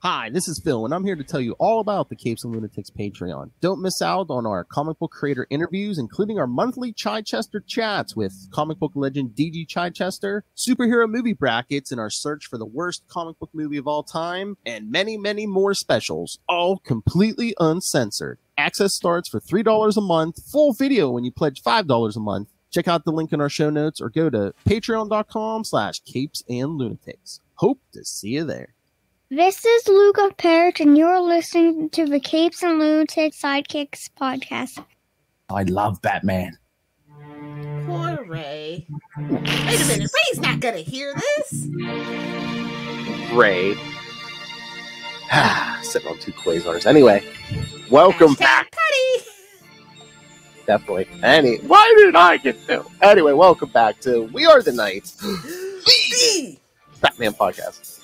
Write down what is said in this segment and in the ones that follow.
Hi, this is Phil, and I'm here to tell you all about the Capes and Lunatics Patreon. Don't miss out on our comic book creator interviews, including our monthly Chichester chats with comic book legend DG Chichester, superhero movie brackets in our search for the worst comic book movie of all time, and many, many more specials, all completely uncensored. Access starts for $3 a month, full video when you pledge $5 a month. Check out the link in our show notes or go to patreon.com/capesandlunatics. Hope to see you there. This is Luca Perich, and you're listening to the Capes and Lunatics Sidekicks podcast. I love Batman. Poor Ray. Wait a minute, Ray's not gonna hear this. Ray. Sitting on two quasars. Anyway, welcome back. Petty. Definitely. Why did I get to? Anyway, welcome back to We Are the Knights, the Batman podcast.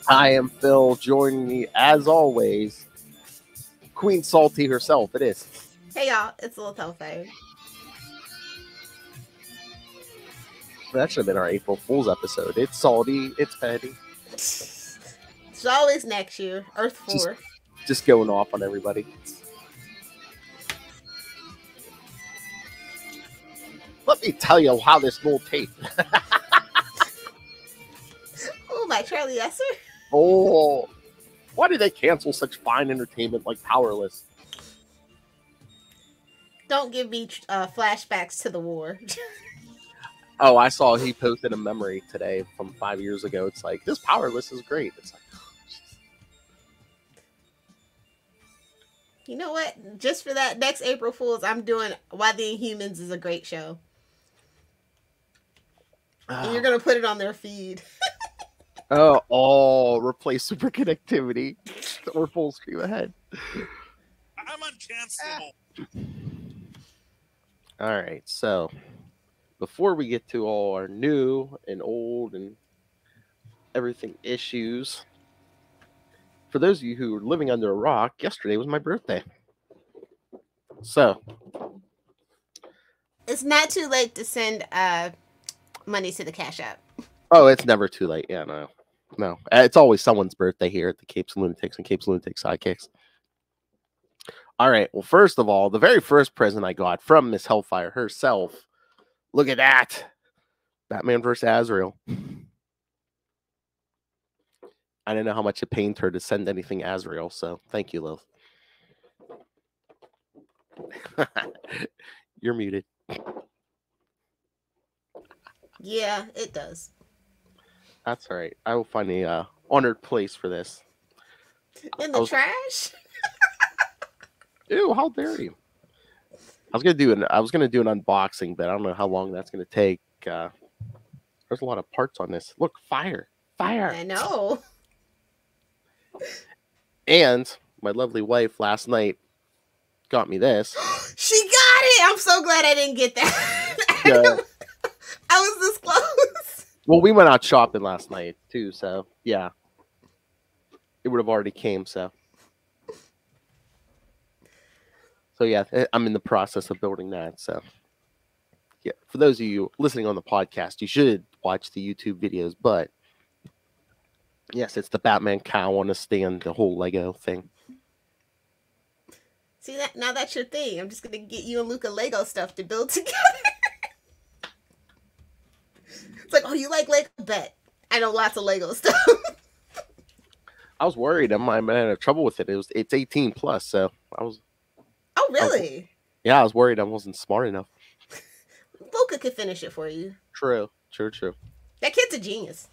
I am Phil. Joining me, as always, Queen Salty herself. It is. Hey y'all, it's a little telephone. That should have been our April Fool's episode. It's salty. It's petty. It's always next year. Earth 4. Just going off on everybody. Let me tell you how this will tape. Oh, my Charlie Esser. Oh, why did they cancel such fine entertainment like Powerless? Don't give me flashbacks to the war. Oh, I saw he posted a memory today from 5 years ago. It's like, this Powerless is great. It's like, you know what? Just for that next April Fool's, I'm doing Why the Inhumans is a great show. And you're going to put it on their feed. Replace super connectivity. Or full screen ahead. I'm uncancelable. All right, so before we get to all our new and old and everything issues, for those of you who are living under a rock, yesterday was my birthday. So it's not too late to send money to the Cash App. Oh, it's never too late. Yeah, no. It's always someone's birthday here at the Capes and Lunatics and Capes and Lunatics Sidekicks. All right. Well, first of all, the very first present I got from Miss Hellfire herself. Look at that. Batman vs. Azrael. I didn't know how much it pained her to send anything Azrael, so thank you, Lilith. You're muted. Yeah, it does. That's all right. I will find a honored place for this. In the trash? Ew, how dare you? I was gonna do an unboxing, but I don't know how long that's gonna take. There's a lot of parts on this. Look, fire. I know. And my lovely wife last night got me this. She got it. I'm so glad I didn't get that. I was this close. Well, we went out shopping last night too, so yeah, it would have already came. So yeah, I'm in the process of building that. So yeah, for those of you listening on the podcast, you should watch the YouTube videos. But yes, it's the Batman cow on a stand, the whole Lego thing. See that? Now that's your thing. I'm just gonna get you and Luca Lego stuff to build together. It's like, oh, you like Lego? Bet. I know lots of Lego stuff. I was worried I might have trouble with it. It's 18 plus, so I was. Oh, really? I was worried I wasn't smart enough. Luca could finish it for you. True. That kid's a genius.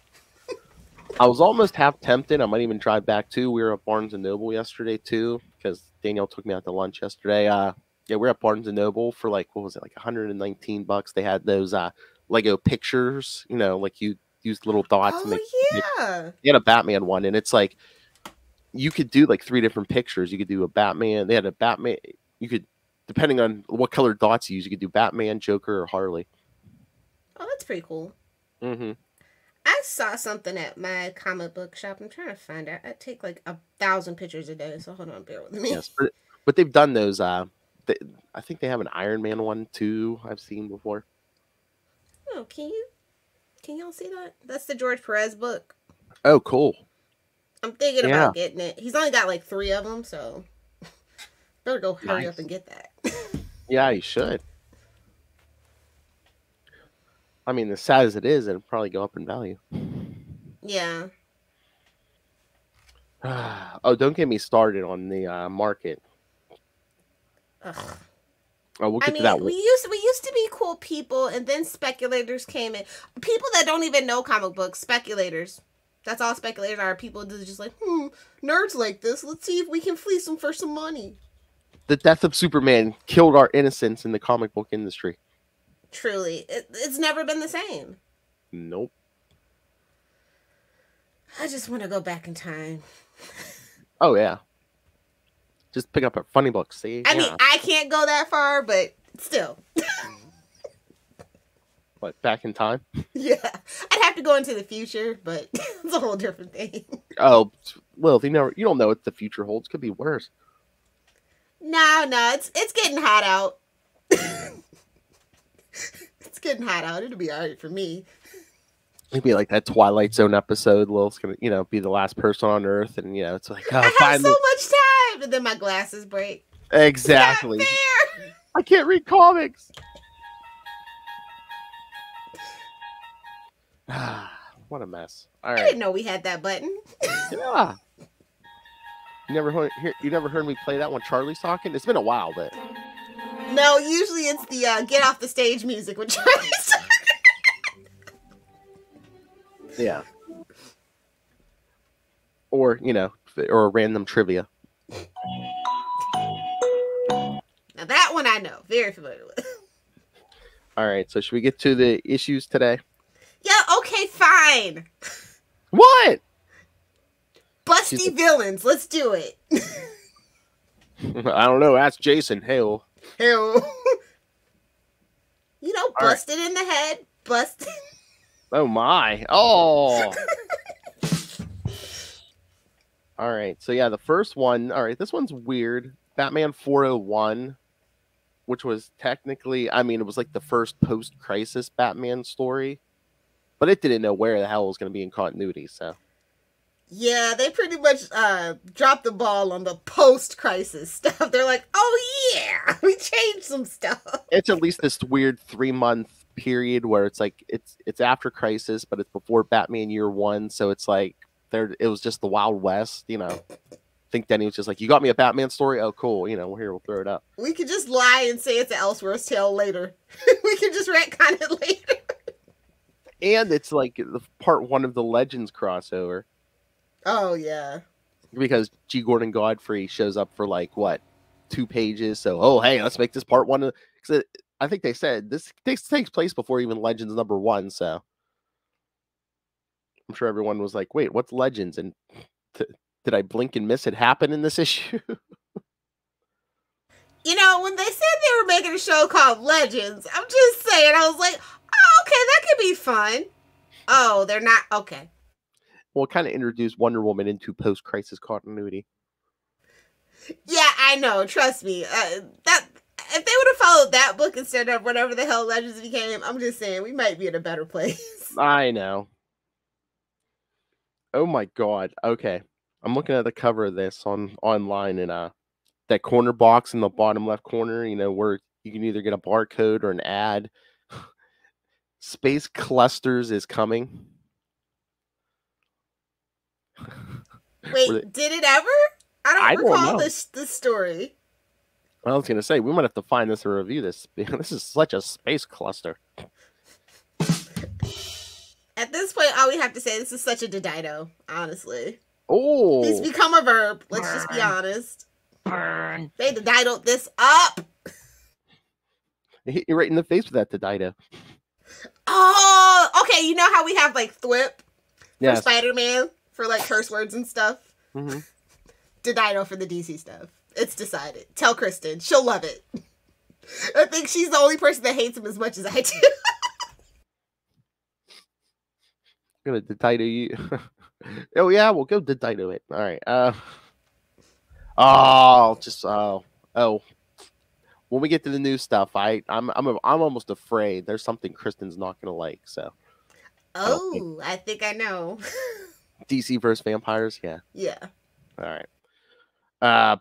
I was almost half tempted. I might even drive back too. We were at Barnes & Noble yesterday too, because Danielle took me out to lunch yesterday. We're at Barnes & Noble for like $119. They had those Lego pictures, like you use little dots. Oh, and yeah. They had a Batman one, and it's like you could do like 3 different pictures. You could do a Batman. They had a Batman. You could, depending on what color dots you use, you could do Batman, Joker, or Harley. Oh, that's pretty cool. Mm-hmm. I saw something at my comic book shop. I'm trying to find out. I take like 1,000 pictures a day, so hold on, bear with me. Yes, but they've done those. I think they have an Iron Man one too. I've seen before. Oh, can y'all see that? That's the George Perez book. Oh, cool. I'm thinking about getting it. He's only got like 3 of them, so better go hurry up and get that. Yeah, you should. I mean, as sad as it is, it'll probably go up in value. Yeah. Oh, don't get me started on the market. Ugh. Oh, we'll get to that. We used to be cool people, and then speculators came in. People that don't even know comic books, speculators. That's all speculators are. People that are just like, nerds like this. Let's see if we can fleece them for some money. The death of Superman killed our innocence in the comic book industry. Truly, it's never been the same. Nope. I just want to go back in time. Oh yeah. Just pick up a funny book. See. I mean, I can't go that far, but still. What, back in time? Yeah, I'd have to go into the future, but it's a whole different thing. Oh, well, you don't know what the future holds. Could be worse. No, it's getting hot out. It's getting hot out. It'll be all right for me. Maybe like that Twilight Zone episode. Lil's gonna, be the last person on Earth, and it's like, I have so much time, and then my glasses break. Exactly. It's not fair. I can't read comics. What a mess. All right. I didn't know we had that button. Yeah. You never heard me play that one, Charlie's talking? It's been a while, but no. Usually it's the get off the stage music when Charlie's talking. Yeah. Or or a random trivia. Now that one I know, very familiar with. All right. So should we get to the issues today? Yeah. Okay. Fine. What? Busty villains. Let's do it. I don't know. Ask Jason. Hell. Busted in the head. Busted. Oh my. Oh. All right. So yeah, the first one. All right. This one's weird. Batman 401, which was technically, it was like the first post-crisis Batman story, but it didn't know where the hell it was going to be in continuity. So. Yeah, they pretty much dropped the ball on the post-crisis stuff. They're like, oh yeah, we changed some stuff. It's at least this weird 3-month period where it's like it's after Crisis, but it's before Batman Year One, so it's like it was just the Wild West. I think Denny was just like, "You got me a Batman story? Oh, cool. We'll throw it up." We could just lie and say it's an Elseworlds tale later. We could just retcon it later. And it's like the part 1 of the Legends crossover. Oh, yeah. Because G. Gordon Godfrey shows up for 2 pages. So, hey, let's make this part 1. Because I think they said this takes place before even Legends #1. So I'm sure everyone was like, wait, what's Legends? And did I blink and miss it happen in this issue? When they said they were making a show called Legends, I'm just saying, I was like, oh, okay, that could be fun. Oh, they're not. Okay. Well, it kind of introduced Wonder Woman into post-crisis continuity. Yeah, I know. Trust me. That if they would have followed that book instead of whatever the hell Legends became, I'm just saying we might be in a better place. I know. Oh my god. Okay, I'm looking at the cover of this online, and that corner box in the bottom left corner. Where you can either get a barcode or an ad. Space Clusters is coming. Wait, did it ever? I don't recall this story. I was gonna say we might have to find this and review this. This is such a space cluster. At this point, all we have to say, this is such a Dido, honestly. Oh, he's become a verb. Let's just be honest. They Dido'd this up. You're right in the face with that Dido. Oh, okay. You know how we have Thwip for Spider-Man for curse words and stuff? Mm-hmm. Dido for the DC stuff. It's decided. Tell Kristen. She'll love it. I think she's the only person that hates him as much as I do. I'm gonna Dido you. Oh yeah, we'll go Dido it. All right. When we get to the new stuff, I'm almost afraid there's something Kristen's not gonna like. So. Oh, I think I know. DC versus vampires. Yeah. Yeah. All right.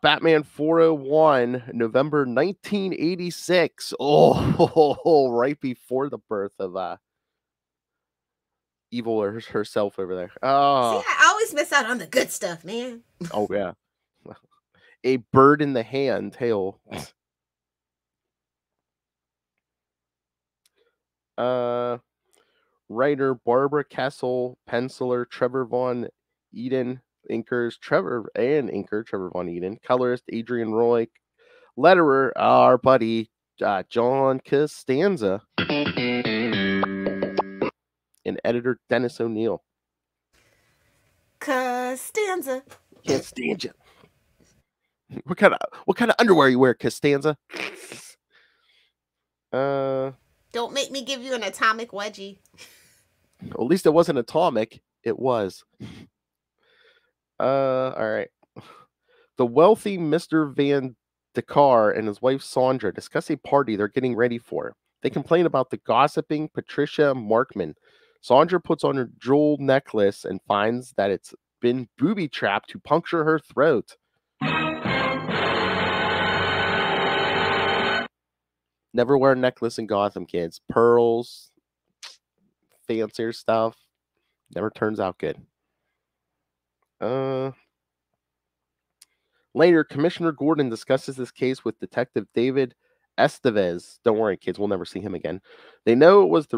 Batman 401, November 1986. Oh, right before the birth of Evil herself over there. See, Oh, I always miss out on the good stuff, man. oh yeah. A bird in the hand tale. Writer Barbara Kessel, penciler Trevor Von Eden, inkers Trevor Von Eden, colorist Adrian Roy, letterer our buddy John Costanza, and editor Dennis O'Neill. Costanza. Can't stand you. What kind of underwear you wear, Costanza? Don't make me give you an atomic wedgie. At least it wasn't atomic. It was. All right. The wealthy Mr. Van Dekar and his wife Sandra discuss a party they're getting ready for. They complain about the gossiping Patricia Markman. Sandra puts on her jewel necklace and finds that it's been booby-trapped to puncture her throat. Never wear a necklace in Gotham, kids. Pearls, fancier stuff, never turns out good. Later, Commissioner Gordon discusses this case with Detective David Estevez. Don't worry, kids, we'll never see him again. They know it was the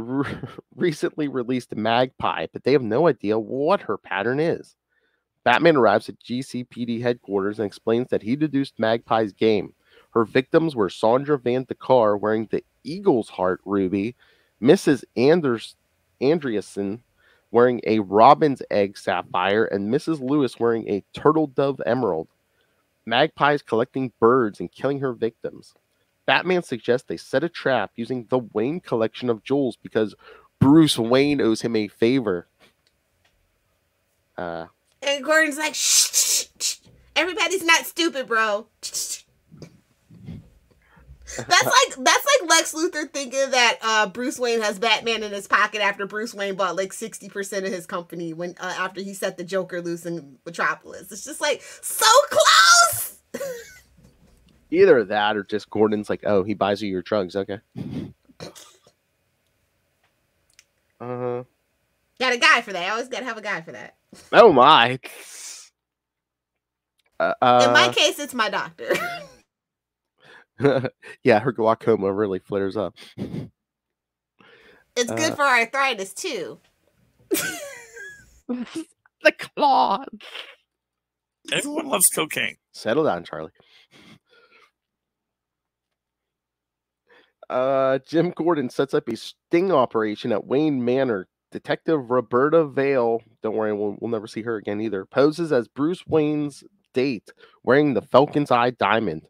recently released Magpie, but they have no idea what her pattern is. Batman arrives at GCPD headquarters and explains that he deduced Magpie's game. Her victims were Sandra Van Dekar wearing the Eagle's Heart ruby, Mrs. Andreasen wearing a Robin's Egg sapphire, and Mrs. Lewis wearing a Turtle Dove emerald. Magpie is collecting birds and killing her victims. Batman suggests they set a trap using the Wayne collection of jewels because Bruce Wayne owes him a favor. And Gordon's like, shh, shh, shh. Everybody's not stupid, bro. That's like Lex Luthor thinking that Bruce Wayne has Batman in his pocket after Bruce Wayne bought like 60% of his company when after he set the Joker loose in Metropolis. It's just like so close. Either that or just Gordon's like, oh, he buys you your drugs. Okay. Got a guy for that. I always gotta have a guy for that. Oh my. In my case, it's my doctor. Yeah, her glaucoma really flares up. It's good for arthritis too. The claw. Everyone loves cocaine. Settle down, Charlie. Jim Gordon sets up a sting operation at Wayne Manor. Detective Roberta Vale, don't worry, we'll never see her again either, poses as Bruce Wayne's date, wearing the Falcon's Eye diamond.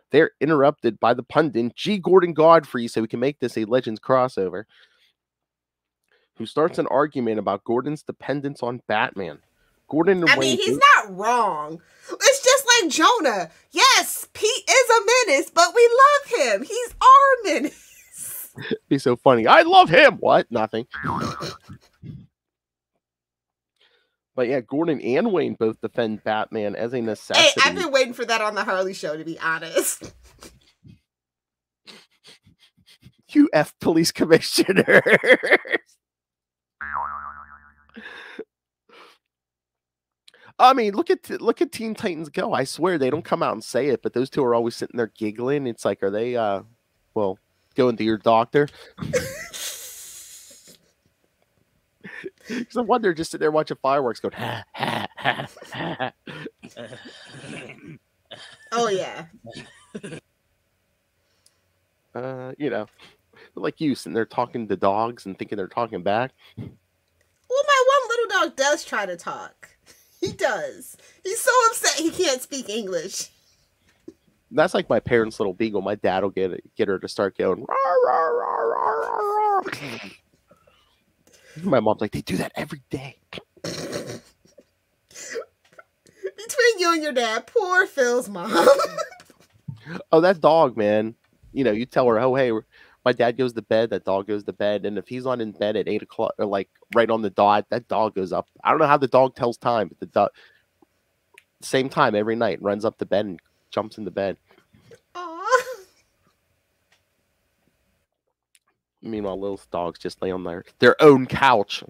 They're interrupted by the pundit G. Gordon Godfrey, so we can make this a Legends crossover, who starts an argument about Gordon's dependence on Batman. Gordon and Wayne, he's not wrong. It's just like Jonah. Yes, Pete is a menace, but we love him. He's our menace. He's so funny. I love him. What? Nothing. But yeah, Gordon and Wayne both defend Batman as a necessity. Hey, I've been waiting for that on the Harley show, to be honest. You F police commissioner. I mean, look at Teen Titans Go. I swear they don't come out and say it, but those two are always sitting there giggling. It's like, are they going to your doctor? Because I wonder, they're just sitting there watching fireworks going, ha, ha, ha, ha. Oh, yeah. Like you sitting there talking to dogs and thinking they're talking back. Well, my one little dog does try to talk. He does. He's so upset he can't speak English. That's like my parents' little beagle. My dad will get her to start going, rawr, rawr, rawr, rawr, rawr, rawr. My mom's like, they do that every day. Between you and your dad, poor Phil's mom. Oh, that dog, man. You tell her, oh, hey, we're my dad goes to bed, that dog goes to bed, and if he's not in bed at 8 o'clock or like right on the dot, that dog goes up. I don't know how the dog tells time, but the dog same time every night runs up to bed and jumps into bed. Aw. Meanwhile, little dogs just lay on their own couch.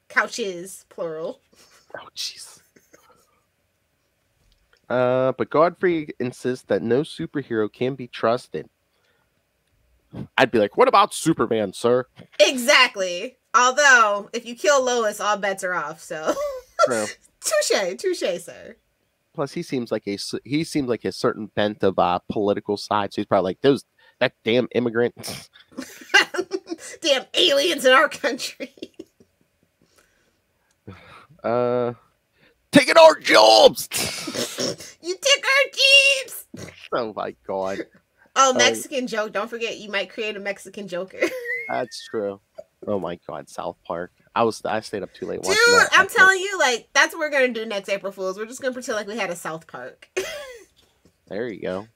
Couches, plural. Oh, jeez. But Godfrey insists that no superhero can be trusted. I'd be like, what about Superman, sir? Exactly. Although, if you kill Lois, all bets are off. So, True. touche, sir. Plus, he seems like a certain bent of political side. So he's probably like that damn immigrant. Damn aliens in our country. Taking our jobs. You took our jeeps. Oh my god. Oh, Mexican joke. Don't forget, you might create a Mexican Joker. That's true. Oh my god, South Park. I stayed up too late watching Dude, that. I'm telling you, like, that's what we're gonna do next April Fools. We're just gonna pretend like we had a South Park. There you go.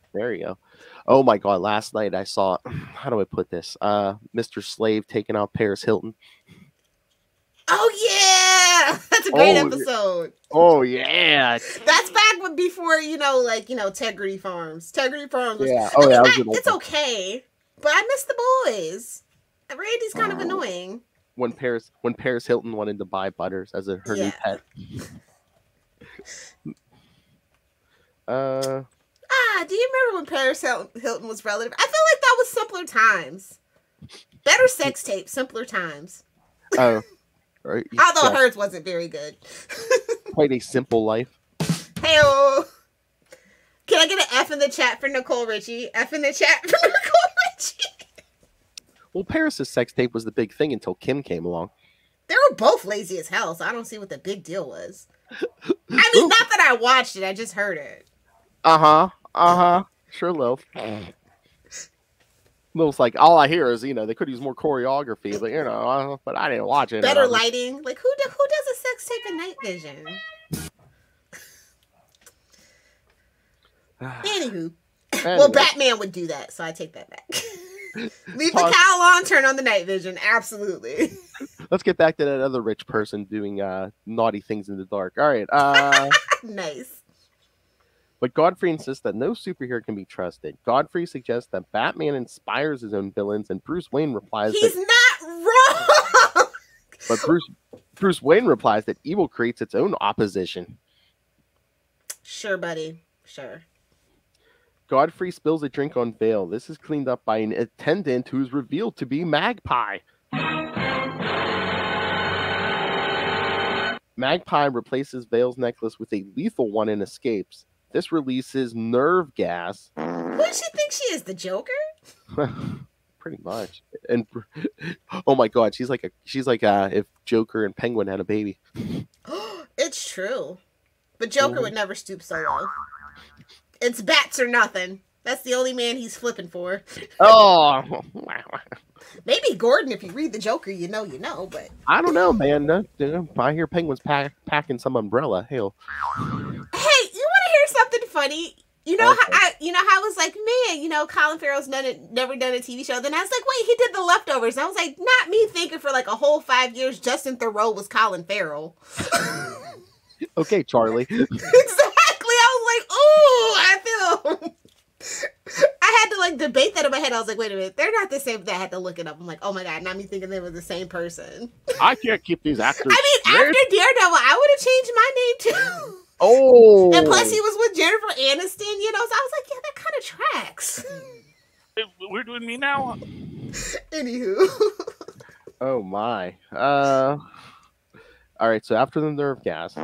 Oh my god, last night I saw, how do I put this? Mr. Slave taking out Paris Hilton. Oh yeah, that's a great episode. Oh yeah. That's back before Tegrity Farms. Tegrity Farms. Was, Yeah. it's okay, but I miss the boys. Randy's kind of annoying. When Paris Hilton wanted to buy Butters as her new pet. Do you remember when Paris Hilton was relative? I feel like that was simpler times. Better sex tape, simpler times. Oh. Although hers wasn't very good. Quite a simple life. Hey-oh. Can I get an F in the chat for Nicole Richie? F in the chat for Nicole Richie. Well, Paris's sex tape was the big thing until Kim came along. They were both lazy as hell, so I don't see what the big deal was. I mean, not that I watched it, I just heard it. Sure, Lil. Lil's like, all I hear is, they could use more choreography, but I didn't watch it. Better lighting. Like, who does a sex tape in night vision? Anywho. Well, Batman would do that, so I take that back. Leave the cowl on, turn on the night vision. Absolutely. Let's get back to that other rich person doing naughty things in the dark. All right. Nice. But Godfrey insists that no superhero can be trusted. Godfrey suggests that Batman inspires his own villains, and Bruce Wayne replies he's not wrong! But Bruce Wayne replies that evil creates its own opposition. Sure, buddy. Sure. Godfrey spills a drink on Vale. This is cleaned up by an attendant who is revealed to be Magpie. Magpie replaces Vale's necklace with a lethal one and escapes. This releases nerve gas. Who does she think she is? The Joker? Pretty much. And oh my god, she's like if Joker and Penguin had a baby. It's true. But Joker would never stoop so low. It's bats or nothing. That's the only man he's flipping for. Oh. Maybe Gordon, if you read the Joker, you know, but... I don't know, man. I hear Penguin's packing some umbrella. Hell. Hey, you want to hear something funny? You know how I was like, man, Colin Farrell's never done a TV show. Then I was like, wait, he did The Leftovers. And I was like, not me thinking for like a whole 5 years Justin Theroux was Colin Farrell. Okay, Charlie. Exactly. I was like, ooh, I feel... I had to like debate that in my head. I was like, wait a minute, they're not the same. I had to look it up. I'm like, oh my god, not me thinking they were the same person. I can't keep these actors. I mean, after Daredevil, I would have changed my name too. Oh. And plus, he was with Jennifer Aniston, so I was like, yeah, that kind of tracks. We're doing me now. Anywho. Oh my. All right. So after the nerve gas,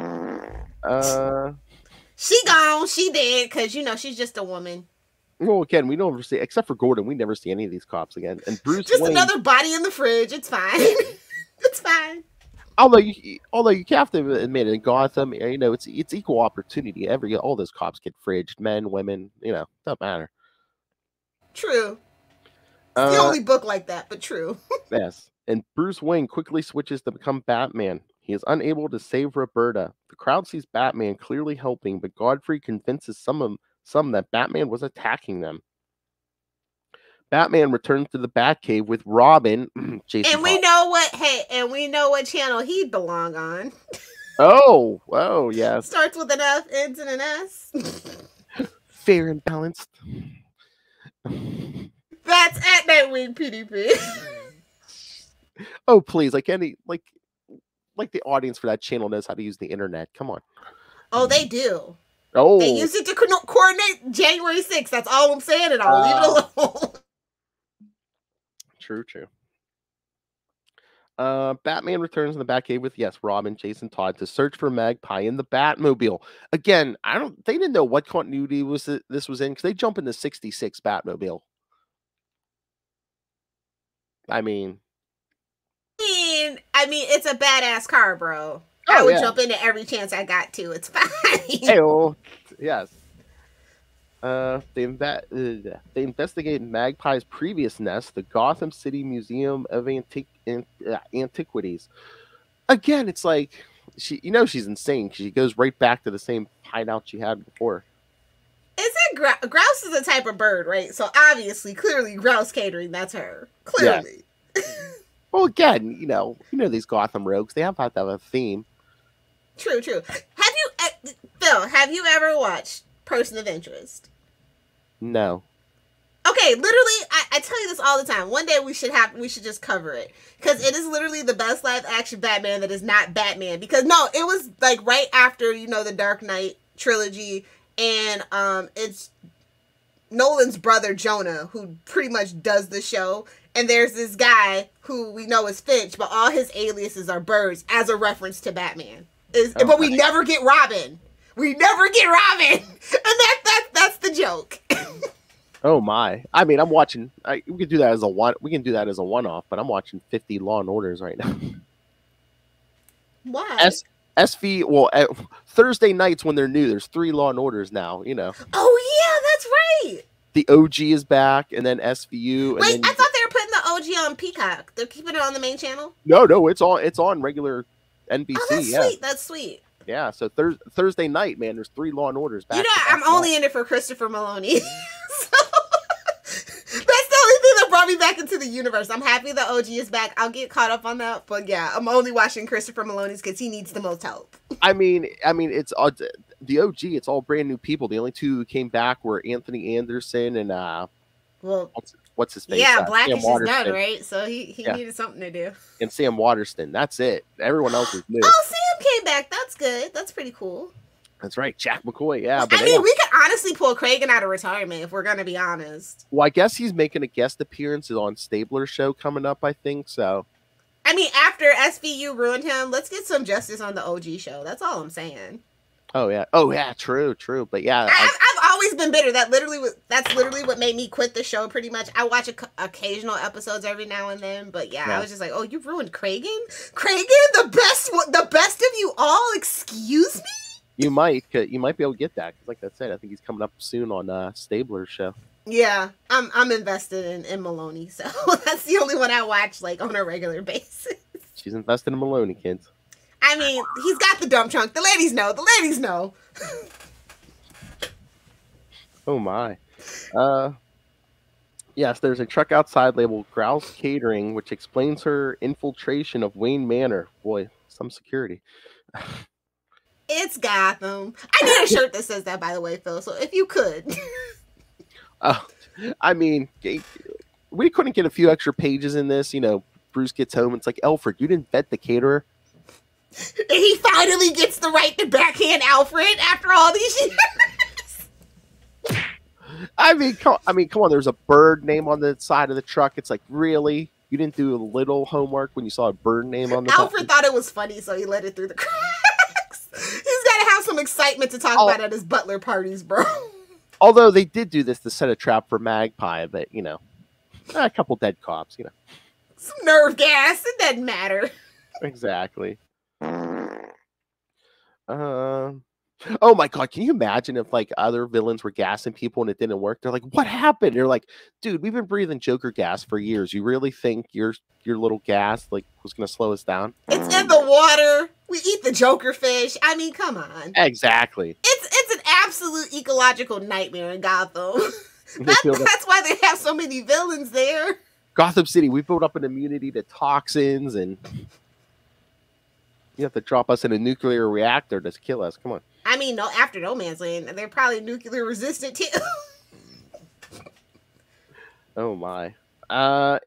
she gone. She dead because she's just a woman. Well, again, we don't ever see, except for Gordon, we never see any of these cops again. And Bruce just Wayne, another body in the fridge. It's fine. It's fine. Although you have to admit, in Gotham, it's equal opportunity. All those cops get fridged, men, women, doesn't matter. True. It's the only book like that, but true. Yes. And Bruce Wayne quickly switches to become Batman. He is unable to save Roberta. The crowd sees Batman clearly helping, but Godfrey convinces some that Batman was attacking them. Batman returns to the Batcave with Robin, Jason. And we know what we know what channel he belong on. Oh, yes. Starts with an F, ends in an S. Fair and balanced. That's at Nightwing PDP. Oh, please, like the audience for that channel knows how to use the internet. Come on. Oh, they do. Oh, They use it to coordinate January 6th. That's all I'm saying, and I'll leave it alone. True. Batman returns in the Batcave with Robin, Jason Todd to search for Magpie in the Batmobile. Again, they didn't know what continuity this was in because they jump in the 66 Batmobile. I mean, it's a badass car, bro. Oh, I would yeah. jump into every chance I got to. It's fine. Hey-oh. Yes. They investigate Magpie's previous nest, the Gotham City Museum of Antiquities. Again, it's like she's insane. She goes right back to the same hideout she had before. Is it grouse is a type of bird, right? So obviously, clearly, grouse catering. That's her. Clearly. Yeah. Well, again, these Gotham rogues. They have to have a theme. True. Phil, have you ever watched Person of Interest? No. Okay, literally, I tell you this all the time. One day we should just cover it because it is literally the best live action Batman that is not Batman. Because no, it was like right after the Dark Knight trilogy, and it's Nolan's brother Jonah who pretty much does the show, and there's this guy who we know is Finch, but all his aliases are birds as a reference to Batman. But we never get Robin. We never get Robin, and that's the joke. Oh my! I mean, I'm watching. We can do that as a one. We can do that as a one-off. But I'm watching 50 Law and Orders right now. Why? SV. Well, Thursday nights when they're new, there's 3 Law and Orders now. Oh yeah, that's right. The OG is back, and then SVU. Wait, I thought they were putting the OG on Peacock. They're keeping it on the main channel. No, it's on regular NBC. Oh, that's sweet. That's sweet. Yeah, so Thursday night, man, there's 3 Law and Orders back. I'm only in it for Christopher Maloney. That's the only thing that brought me back into the universe. I'm happy the OG is back. I'll get caught up on that. But yeah, I'm only watching Christopher Maloney's because he needs the most help. I mean, it's the OG. It's all brand new people. The only 2 who came back were Anthony Anderson and what's his face? Yeah, Blackish Sam is done, right? So he needed something to do. And Sam Waterston. That's it. Everyone else is new. Oh, Sam came back. That's good. That's pretty cool. That's right. Jack McCoy. Yeah. But I mean, we could honestly pull Kragen out of retirement if we're going to be honest. Well, I guess he's making a guest appearance on Stabler's show coming up, I think. So. I mean, after SVU ruined him, let's get some justice on the OG show. That's all I'm saying. Oh, yeah. True. But yeah. I've always been bitter. That's literally what made me quit the show pretty much. I watch occasional episodes every now and then. But yeah, I was just like, oh, you ruined Kragen? Kragen? The best of you all? Excuse me? You might be able to get that because, like I said, I think he's coming up soon on Stabler's show. Yeah, I'm invested in Maloney, so that's the only one I watch like on a regular basis. She's invested in Maloney, kids. I mean, he's got the dump trunk. The ladies know. Oh my. Yes, there's a truck outside labeled Grouse Catering, which explains her infiltration of Wayne Manor. Boy, some security. It's Gotham. I need a shirt that says that, by the way, Phil. So if you could. I mean, we couldn't get a few extra pages in this. Bruce gets home. It's like, Alfred, you didn't vet the caterer. And he finally gets the right to backhand Alfred after all these years. I mean, come on. There's a bird name on the side of the truck. It's like, really? You didn't do a little homework when you saw a bird name on the Alfred thought it was funny, so he let it through the cracks. He's got to have some excitement to talk about at his butler parties, bro. Although they did do this to set a trap for Magpie, but, a couple dead cops, Some nerve gas. It doesn't matter. Exactly. Oh my god, can you imagine if like other villains were gassing people and it didn't work? They're like, what happened? They're like, dude, we've been breathing Joker gas for years. You really think your little gas like was gonna slow us down? It's in the water. We eat the Joker fish. I mean, come on. Exactly. It's an absolute ecological nightmare in Gotham. That's why they have so many villains there. Gotham City, we built up an immunity to toxins, and you have to drop us in a nuclear reactor to kill us. Come on. I mean, no, after No Man's Land, they're probably nuclear resistant too. Oh my.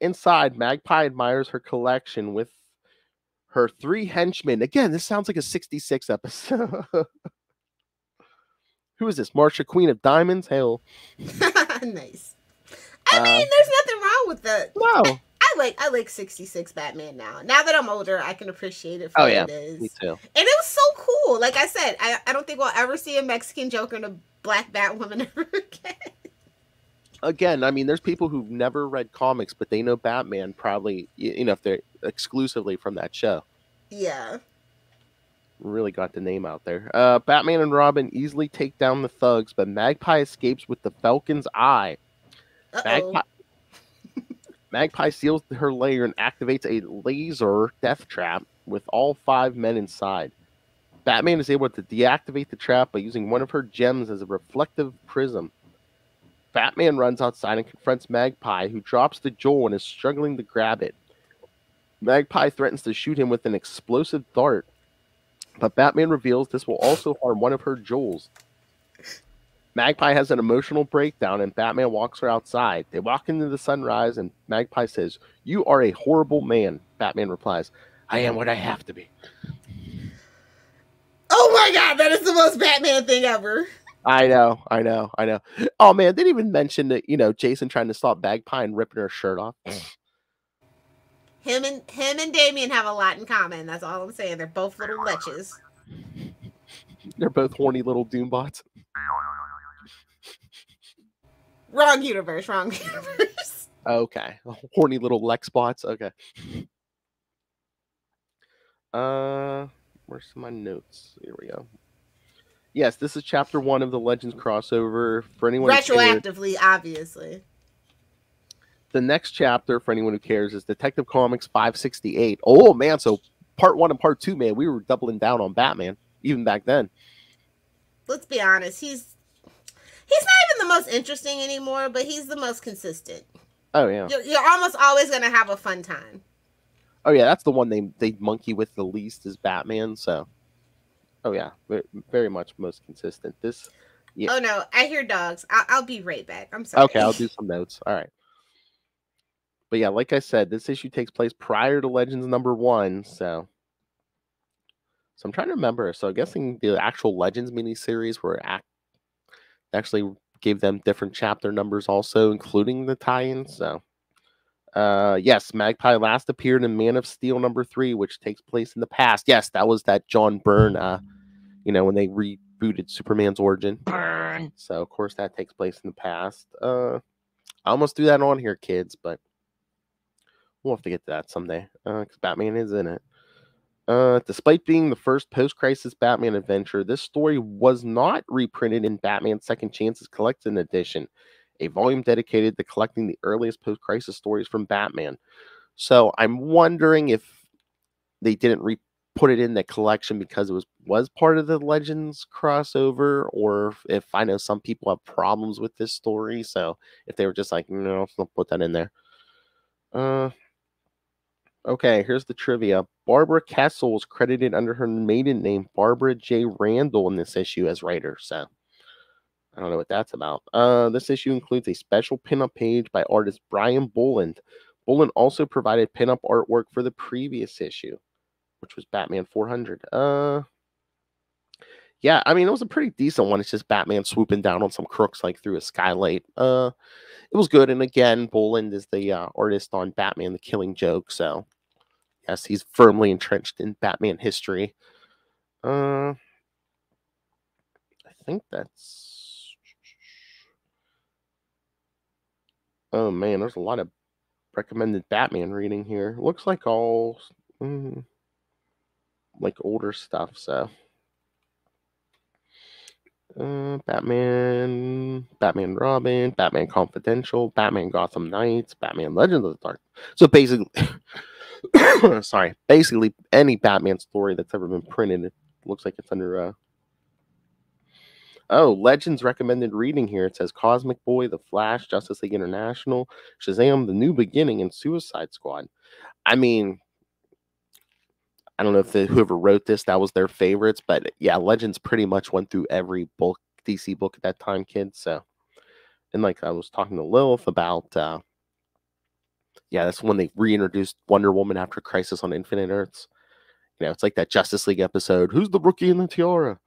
Inside, Magpie admires her collection with her 3 henchmen. Again, this sounds like a 66 episode. Who is this? Marcia, Queen of Diamonds? Hell. Nice. I mean, there's nothing wrong with that. No. I like 66 Batman now. Now that I'm older, I can appreciate it for what it is. Me too. And it was so cool. Like I said, I don't think we'll ever see a Mexican Joker and a black Batwoman ever again. Again, I mean, there's people who've never read comics, but they know Batman probably, if they're exclusively from that show. Yeah. Really got the name out there. Batman and Robin easily take down the thugs, but Magpie escapes with the Falcon's eye. Magpie seals her lair and activates a laser death trap with all 5 men inside. Batman is able to deactivate the trap by using one of her gems as a reflective prism. Batman runs outside and confronts Magpie, who drops the jewel and is struggling to grab it. Magpie threatens to shoot him with an explosive dart, but Batman reveals this will also harm one of her jewels. Magpie has an emotional breakdown, and Batman walks her outside. They walk into the sunrise, and Magpie says, "You are a horrible man." Batman replies, "I am what I have to be." Oh my god, that is the most Batman thing ever. I know. Oh man, they didn't even mention that, Jason trying to stop Magpie and ripping her shirt off. Him and Damian have a lot in common. That's all I'm saying. They're both little leches. They're both horny little Doombots. Wrong universe. Okay. Horny little Lex bots. Okay. Where's my notes? Here we go. Yes, this is chapter 1 of the Legends crossover. For anyone retroactively, obviously. The next chapter, for anyone who cares, is Detective Comics 568. Oh man, so part 1 and part 2, man, we were doubling down on Batman even back then. Let's be honest, he's not even the most interesting anymore, but he's the most consistent. Oh yeah, you're almost always gonna have a fun time. Oh yeah, that's the one they monkey with the least is Batman. So, oh yeah, very much most consistent. This, yeah. Oh no, I hear dogs. I'll be right back. I'm sorry. Okay, I'll do some notes. All right. But yeah, like I said, this issue takes place prior to Legends #1, so I'm trying to remember. So I'm guessing the actual Legends miniseries were actually gave them different chapter numbers also, including the tie-ins. So yes, Magpie last appeared in Man of Steel #3, which takes place in the past. Yes, that was that John Byrne, when they rebooted Superman's origin. Burn. So of course that takes place in the past. I almost threw that on here, kids, but we'll have to get to that someday, because Batman is in it. Despite being the first post-crisis Batman adventure, this story was not reprinted in Batman Second Chance's Collected Edition, a volume dedicated to collecting the earliest post-crisis stories from Batman. So I'm wondering if they didn't put it in the collection because it was part of the Legends crossover, or if I know some people have problems with this story, so if they were just like, no, don't put that in there. Okay, here's the trivia. Barbara Kessel was credited under her maiden name, Barbara J. Randall, in this issue as writer. So, I don't know what that's about. This issue includes a special pinup page by artist Brian Boland. Boland also provided pinup artwork for the previous issue, which was Batman 400. Yeah, I mean, it was a pretty decent one. It's just Batman swooping down on some crooks like through a skylight. It was good. And again, Boland is the artist on Batman the Killing Joke. So, yes, he's firmly entrenched in Batman history. I think that's... Oh, man, there's a lot of recommended Batman reading here. Looks like all... like older stuff, so... Batman Robin, Batman Confidential, Batman Gotham Knights, Batman Legends of the Dark. So basically, basically any Batman story that's ever been printed, it looks like it's under Oh, Legends recommended reading here. It says Cosmic Boy, The Flash, Justice League International, Shazam, The New Beginning, and Suicide Squad. I mean, I don't know if whoever wrote this, that was their favorites, but yeah, Legends pretty much went through every book, DC book at that time, kids. So, and like I was talking to Lilith about, yeah, that's when they reintroduced Wonder Woman after Crisis on Infinite Earths. You know, it's like that Justice League episode. Who's the rookie in the tiara?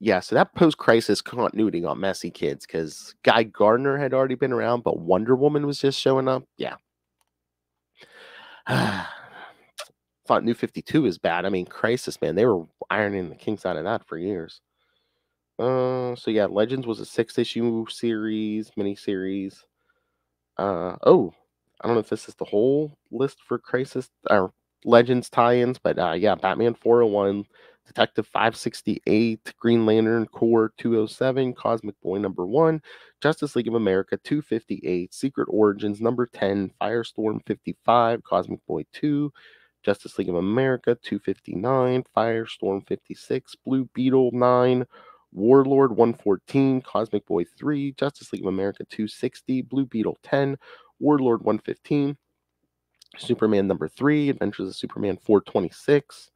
Yeah, so that post-crisis continuity got messy, kids, because Guy Gardner had already been around, but Wonder Woman was just showing up. Yeah. Thought New 52 is bad. I mean, Crisis, man, they were ironing the kinks out of that for years. So yeah, Legends was a 6-issue series, miniseries. Oh, I don't know if this is the whole list for Crisis or Legends tie-ins, but yeah, Batman 401, Detective 568, Green Lantern Corps 207, Cosmic Boy #1, Justice League of America 258, Secret Origins #10, Firestorm 55, Cosmic Boy 2, Justice League of America 259, Firestorm 56, Blue Beetle 9, Warlord 114, Cosmic Boy 3, Justice League of America 260, Blue Beetle 10, Warlord 115, Superman #3, Adventures of Superman 426,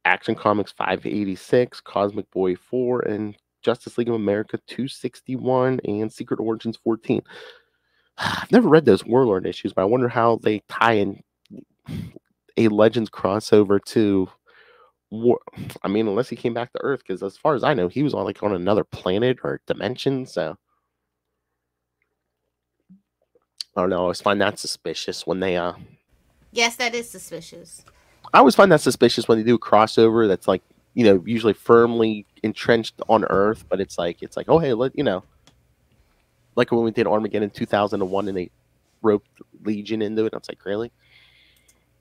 Action Comics 586, Cosmic Boy 4, and Justice League of America 261, and Secret Origins 14. I've never read those Warlord issues, but I wonder how they tie in a Legends crossover to I mean, unless he came back to Earth, because as far as I know, he was on like on another planet or dimension, so I don't know. I always find that suspicious when they Yes, that is suspicious. I always find that suspicious when they do a crossover that's like, you know, usually firmly entrenched on Earth, but it's like, oh hey, you know, like when we did Armageddon 2001 and they roped Legion into it. I was like, really?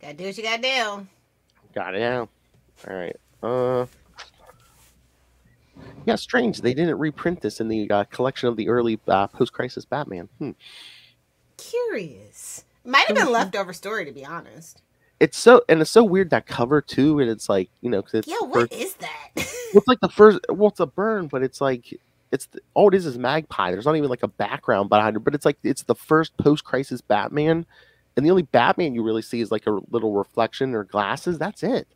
Gotta do what you gotta do. Got it now. All right. Yeah, strange. They didn't reprint this in the collection of the early post-crisis Batman. Curious. Might have been leftover story, to be honest. It's so weird, that cover too, and it's like, you know, cause it's what is that? It's like the first. Well, it's a burn, but it's like all it is Magpie. There's not even like a background behind it, but it's like it's the first post-crisis Batman, and the only Batman you really see is like a little reflection or glasses. That's it.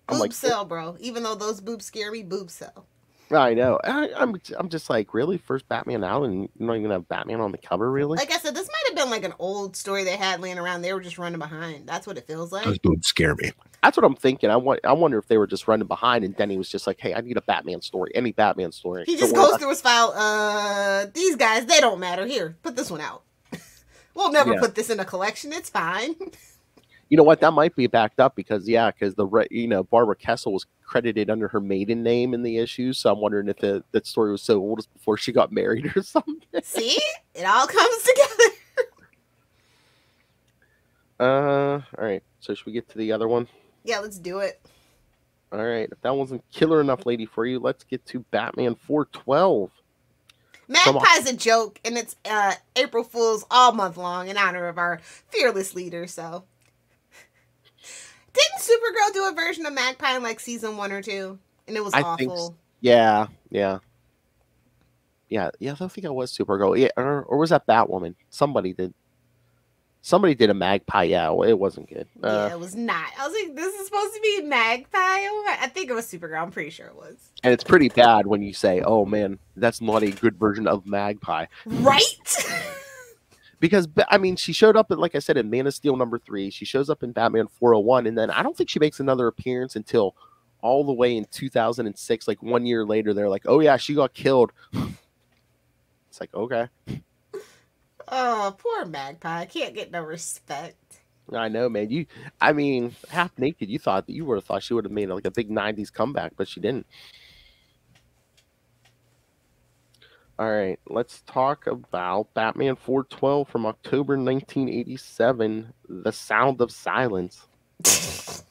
Boob cell, bro. Even though those boobs scare me, boob cell. I know. I'm just like, really? First Batman out, and you don't even have Batman on the cover, really? Like I said, this might have been like an old story they had laying around. They were just running behind. That's what it feels like. Those boobs scare me. That's what I'm thinking. I wonder if they were just running behind, and Denny was just like, hey, I need a Batman story. Any Batman story. He just goes through his file. These guys, they don't matter. Here, put this one out. We'll never put this in a collection. It's fine. You know what? That might be backed up because Barbara Kessel was credited under her maiden name in the issue. So I'm wondering if that story was so old as before she got married or something. See, it all comes together. All right. So should we get to the other one? Yeah, let's do it. All right. If that wasn't killer enough, lady, for you, let's get to Batman 412. Magpie's a joke, and it's April Fool's all month long in honor of our fearless leader. So. Didn't Supergirl do a version of Magpie in like season 1 or 2? And it was awful. Yeah. I don't think it was Supergirl. Yeah, or was that Batwoman? Somebody did a Magpie. Yeah, well, it wasn't good. Yeah, it was not. I was like, this is supposed to be Magpie? I think it was Supergirl. I'm pretty sure it was. And it's pretty bad when you say, oh man, that's not a good version of Magpie. Right? Because, I mean, she showed up, like I said, in Man of Steel #3. She shows up in Batman 401, and then I don't think she makes another appearance until all the way in 2006. Like 1 year later, they're like, oh, yeah, she got killed. It's like, okay. Oh, poor Magpie. Can't get no respect. I know, man. Half naked, you would have thought she would have made like a big 90s comeback, but she didn't. All right, let's talk about Batman 412 from October 1987, The Sound of Silence. Sounds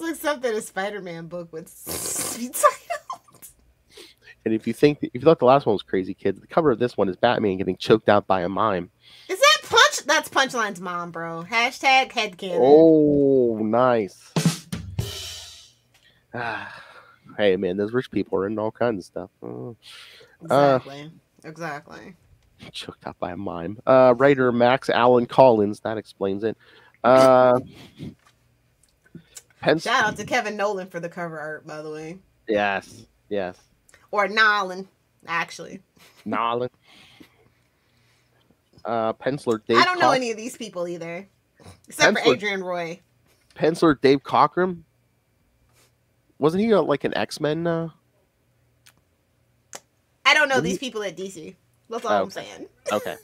like something a Spider-Man book would be titled. And if you thought the last one was crazy, kids, the cover of this one is Batman getting choked out by a mime. Is that Punch? That's Punchline's mom, bro. # headcanon. Oh, nice. Hey, man, those rich people are in all kinds of stuff. Exactly. Choked out by a mime. Writer Max Allen Collins. That explains it. Shout out to Kevin Nolan for the cover art, by the way. Yes. Or Nolan, actually. Nolan. Penciler Dave. I don't know any of these people either, except for Adrian Roy. Penciler Dave Cockrum. Wasn't he like an X-Men? I don't know these people at DC. That's all I'm saying. Okay.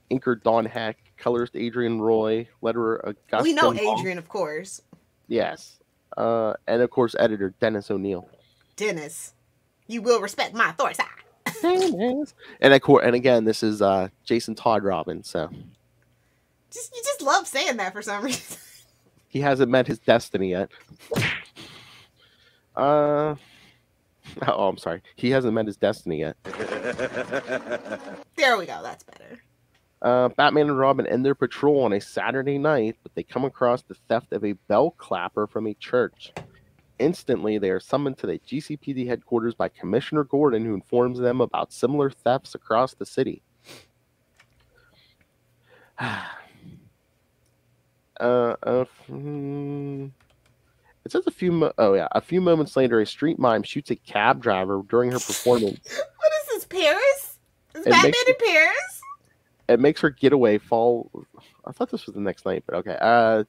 Inker Don Heck, colorist Adrian Roy, letterer Augustine. We know Adrian, of course. Yes. And of course, editor Dennis O'Neill. Dennis, you will respect my authority. And again, this is Jason Todd Robbins. So you just love saying that for some reason. He hasn't met his destiny yet. Oh, I'm sorry. He hasn't met his destiny yet. There we go. That's better. Batman and Robin end their patrol on a Saturday night, but they come across the theft of a bell clapper from a church. Instantly, they are summoned to the GCPD headquarters by Commissioner Gordon, who informs them about similar thefts across the city. It says a few moments later, a street mime shoots a cab driver during her performance. What is this, Paris? Is Batman in Paris? It makes her getaway fall. I thought this was the next night, but okay.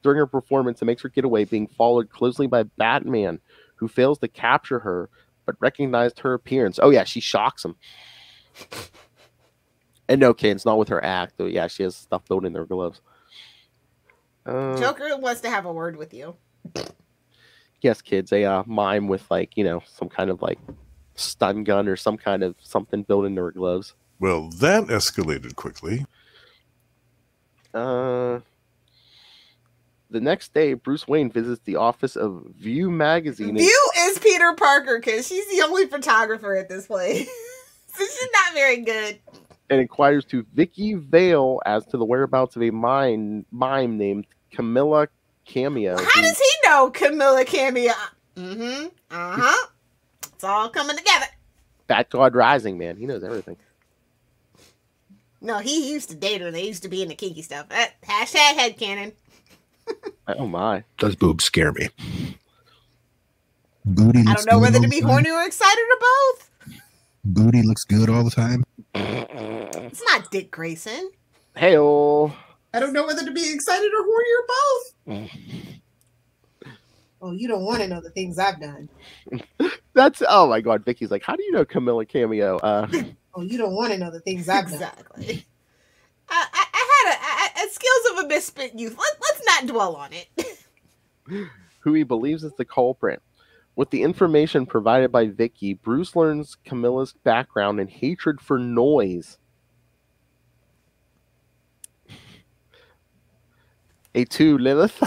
During her performance, it makes her getaway being followed closely by Batman, who fails to capture her, but recognized her appearance. Oh yeah, she shocks him. And no, okay, it's not with her act. Though, yeah, she has stuff built in their gloves. Joker wants to have a word with you. Yes, kids, a mime with some kind of stun gun or some kind of something built into her gloves. Well, that escalated quickly. The next day, Bruce Wayne visits the office of View magazine. View is Peter Parker, because she's the only photographer at this place. So she's not very good. And inquires to Vicky Vale as to the whereabouts of a mime named Camilla Cameo. How does he know Camilla Cameo? It's all coming together. Bat God Rising, man. He knows everything. No, he used to date her. They used to be into kinky stuff. Hashtag headcanon. Oh my. Those boobs scare me. Booty I don't know whether to be horny or excited or both. Booty looks good all the time. It's not Dick Grayson. Hey-oh. I don't know whether to be excited or horny or both. Oh, you don't want to know the things I've done. Oh my god, Vicky's like, how do you know Camilla Cameo? Oh, you don't want to know the things I've done. Exactly. I had skills of a misspent youth. Let's not dwell on it. Who he believes is the culprit. With the information provided by Vicky, Bruce learns Camilla's background and hatred for noise. A2, Lilith.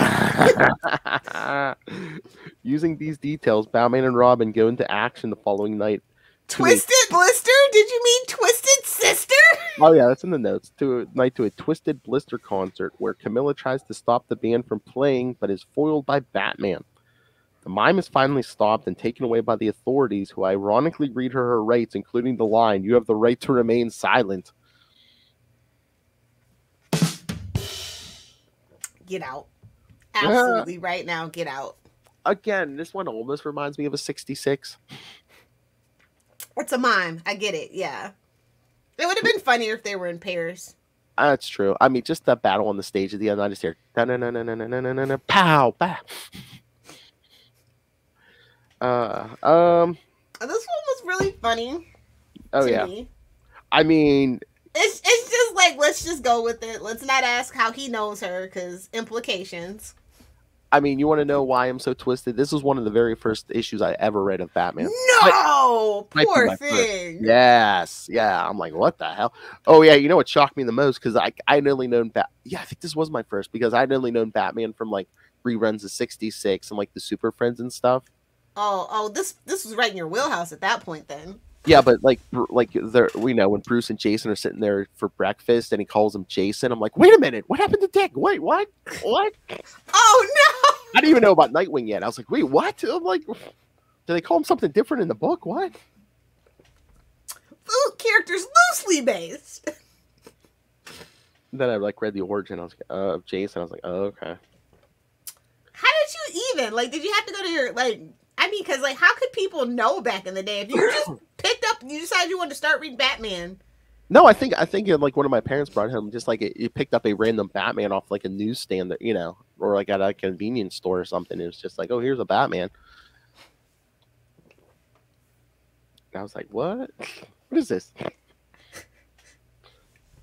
Using these details, Batman and Robin go into action the following night. Twisted Blister? Did you mean Twisted Sister? Oh yeah, that's in the notes. To a Twisted Blister concert where Camilla tries to stop the band from playing, but is foiled by Batman. The mime is finally stopped and taken away by the authorities, who ironically read her rights, including the line, "You have the right to remain silent." Get out. Absolutely right now, get out. Again, this one almost reminds me of a 66. It's a mime. I get it, yeah. It would have been funnier if they were in pairs. That's true. I mean, just that battle on the stage at the end, I just hear, "Na-na-na-na-na-na-na-na-na, pow, pow." This one was really funny. Oh yeah. Me. I mean, it's just like, let's just go with it. Let's not ask how he knows her, because implications. I mean, you want to know why I'm so twisted? This was one of the very first issues I ever read of Batman. No, poor thing. First. Yes, yeah. I'm like, what the hell? Oh yeah, you know what shocked me the most? Because I'd only known I think this was my first, because I'd only known Batman from like reruns of 66 and like the Super Friends and stuff. Oh, this was right in your wheelhouse at that point then. Yeah, but like we know when Bruce and Jason are sitting there for breakfast and he calls him Jason, I'm like, wait a minute, what happened to Dick? Wait, what? What? Oh no! I didn't even know about Nightwing yet. I was like, wait, what? I'm like, Do they call him something different in the book? What? Characters loosely based. Then I like read the origin. I was of Jason. I was like, oh, okay. How did you even like? Did you have to go to your like? I mean, because like, how could people know back in the day if you just picked up? You decided you wanted to start reading Batman. No, I think like one of my parents brought home just like you picked up a random Batman off like a newsstand that or like at a convenience store or something. It was just like, oh, here's a Batman. And I was like, what? What is this?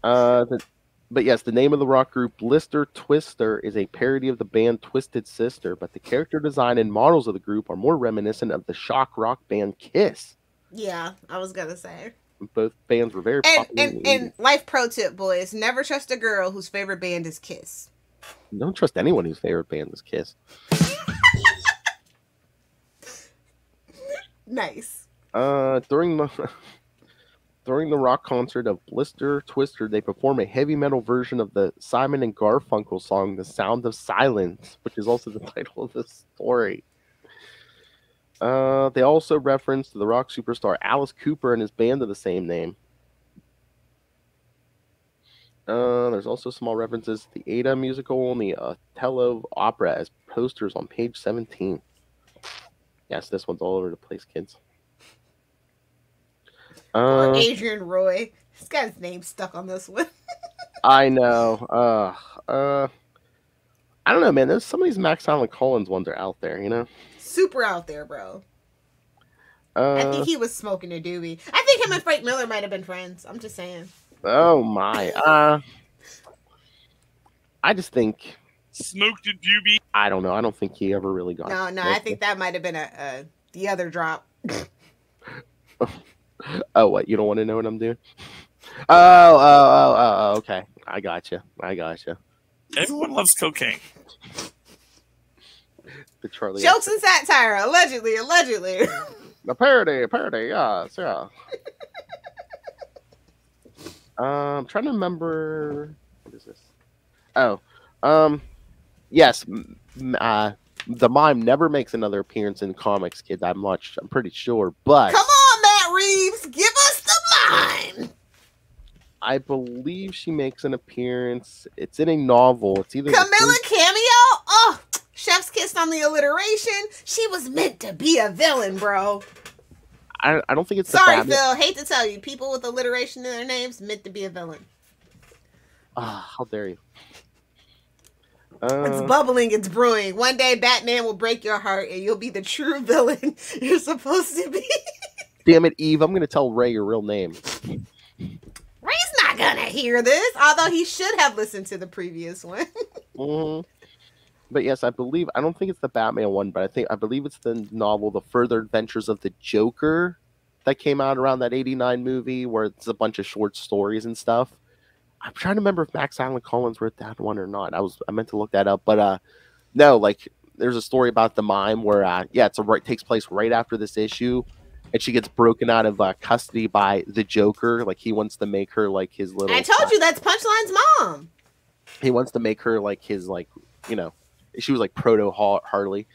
But yes, the name of the rock group Blister Twister is a parody of the band Twisted Sister, but the character design and models of the group are more reminiscent of the shock rock band Kiss. Yeah, I was gonna say. Both bands were very popular. And life pro tip, boys: never trust a girl whose favorite band is Kiss. Don't trust anyone whose favorite band is Kiss. Nice. During the rock concert of Blister Twister, they perform a heavy metal version of the Simon and Garfunkel song, The Sound of Silence, which is also the title of the story. They also reference the rock superstar Alice Cooper and his band of the same name. There's also small references to the Ada musical and the Othello opera as posters on page 17. Yes, this one's all over the place, kids. Or Adrian Roy. He's got his name stuck on this one. I know. I don't know, man. There's some of these Max Allen Collins ones are out there, Super out there, bro. I think he was smoking a doobie. I think him and Frank Miller might have been friends. I'm just saying. Oh my. I just think Smoked a doobie. I don't know. I don't think he ever really got. No. I think that might have been the other drop. Oh, what? You don't want to know what I'm doing? Oh, okay. I got you. Everyone loves cocaine. The Charlie Jokes and satire, allegedly. The parody, yes, yeah. I'm trying to remember. What is this? Oh, yes. The Mime never makes another appearance in comics, kids. I'm pretty sure, but come on, Matt Reeves, give us the Mime. I believe she makes an appearance. It's in a novel. It's either Camilla cameo. Oh, chef's kiss on the alliteration. She was meant to be a villain, bro. I don't think it's. Sorry, Phil. Hate to tell you, people with alliteration in their names meant to be a villain. How dare you? It's bubbling, it's brewing. One day Batman will break your heart and you'll be the true villain you're supposed to be. Damn it, Eve, I'm going to tell Ray your real name. Ray's not going to hear this, although he should have listened to the previous one. Mm-hmm. But yes, I don't think it's the Batman one, but I believe it's the novel, The Further Adventures of the Joker, that came out around that 89 movie where it's a bunch of short stories and stuff. I'm trying to remember if Max Allen Collins wrote that one or not. I meant to look that up, but no, like there's a story about the Mime where it takes place right after this issue, and she gets broken out of custody by the Joker. Like he wants to make her like his little. I told you that's Punchline's mom. He wants to make her like his she was like proto Harley.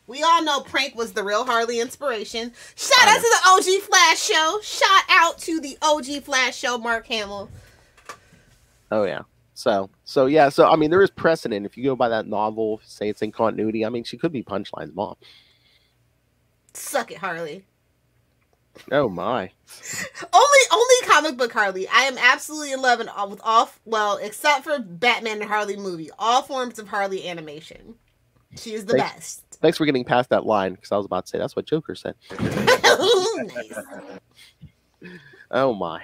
We all know Prank was the real Harley inspiration. Shout out to the OG Flash Show. Shout out to the OG Flash Show, Mark Hamill. Oh yeah. So I mean there is precedent. If you go by that novel, say it's in continuity, I mean she could be Punchline's mom. Suck it, Harley. Oh my. Only comic book Harley. I am absolutely in love with except for Batman and Harley movie, all forms of Harley animation. She is the best. Thanks for getting past that line, because I was about to say that's what Joker said. Nice. Oh my.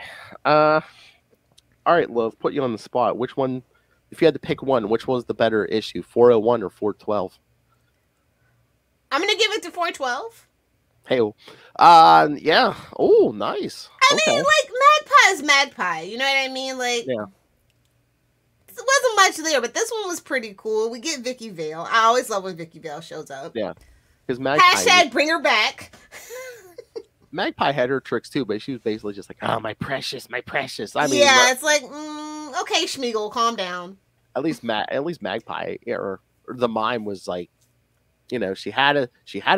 All right, Love, put you on the spot. Which one, if you had to pick one, which was the better issue, 401 or 412? I'm gonna give it to 412. Hey, yeah. Oh, nice. I mean, like Magpie is Magpie. You know what I mean? Like, yeah. It wasn't much there, but this one was pretty cool. We get Vicky Vale. I always love when Vicky Vale shows up. Yeah, because Magpie. Hashtag bring her back. Magpie had her tricks too, but she was basically just like, "Oh, my precious, my precious." I mean, yeah, it's like, okay, Schmeagle, calm down. At least Magpie or the Mime was like you know, she had a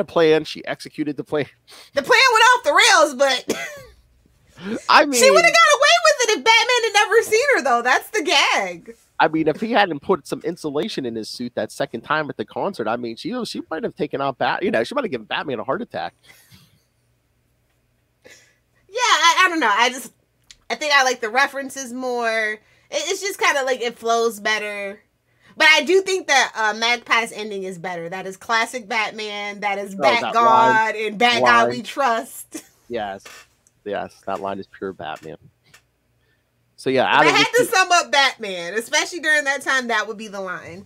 plan. She executed the plan. The plan went off the rails, but I mean, she would have got away with it if Batman had never seen her, though. That's the gag. I mean, if he hadn't put some insulation in his suit that second time at the concert, I mean, she might have taken out she might have given Batman a heart attack. Yeah, I don't know. I think I like the references more. It's just kind of like it flows better. But I do think that Magpie's ending is better. That is classic Batman. That is Bat God and Bat God we trust. Yes, that line is pure Batman. So yeah, if I had to sum up Batman, especially during that time, that would be the line.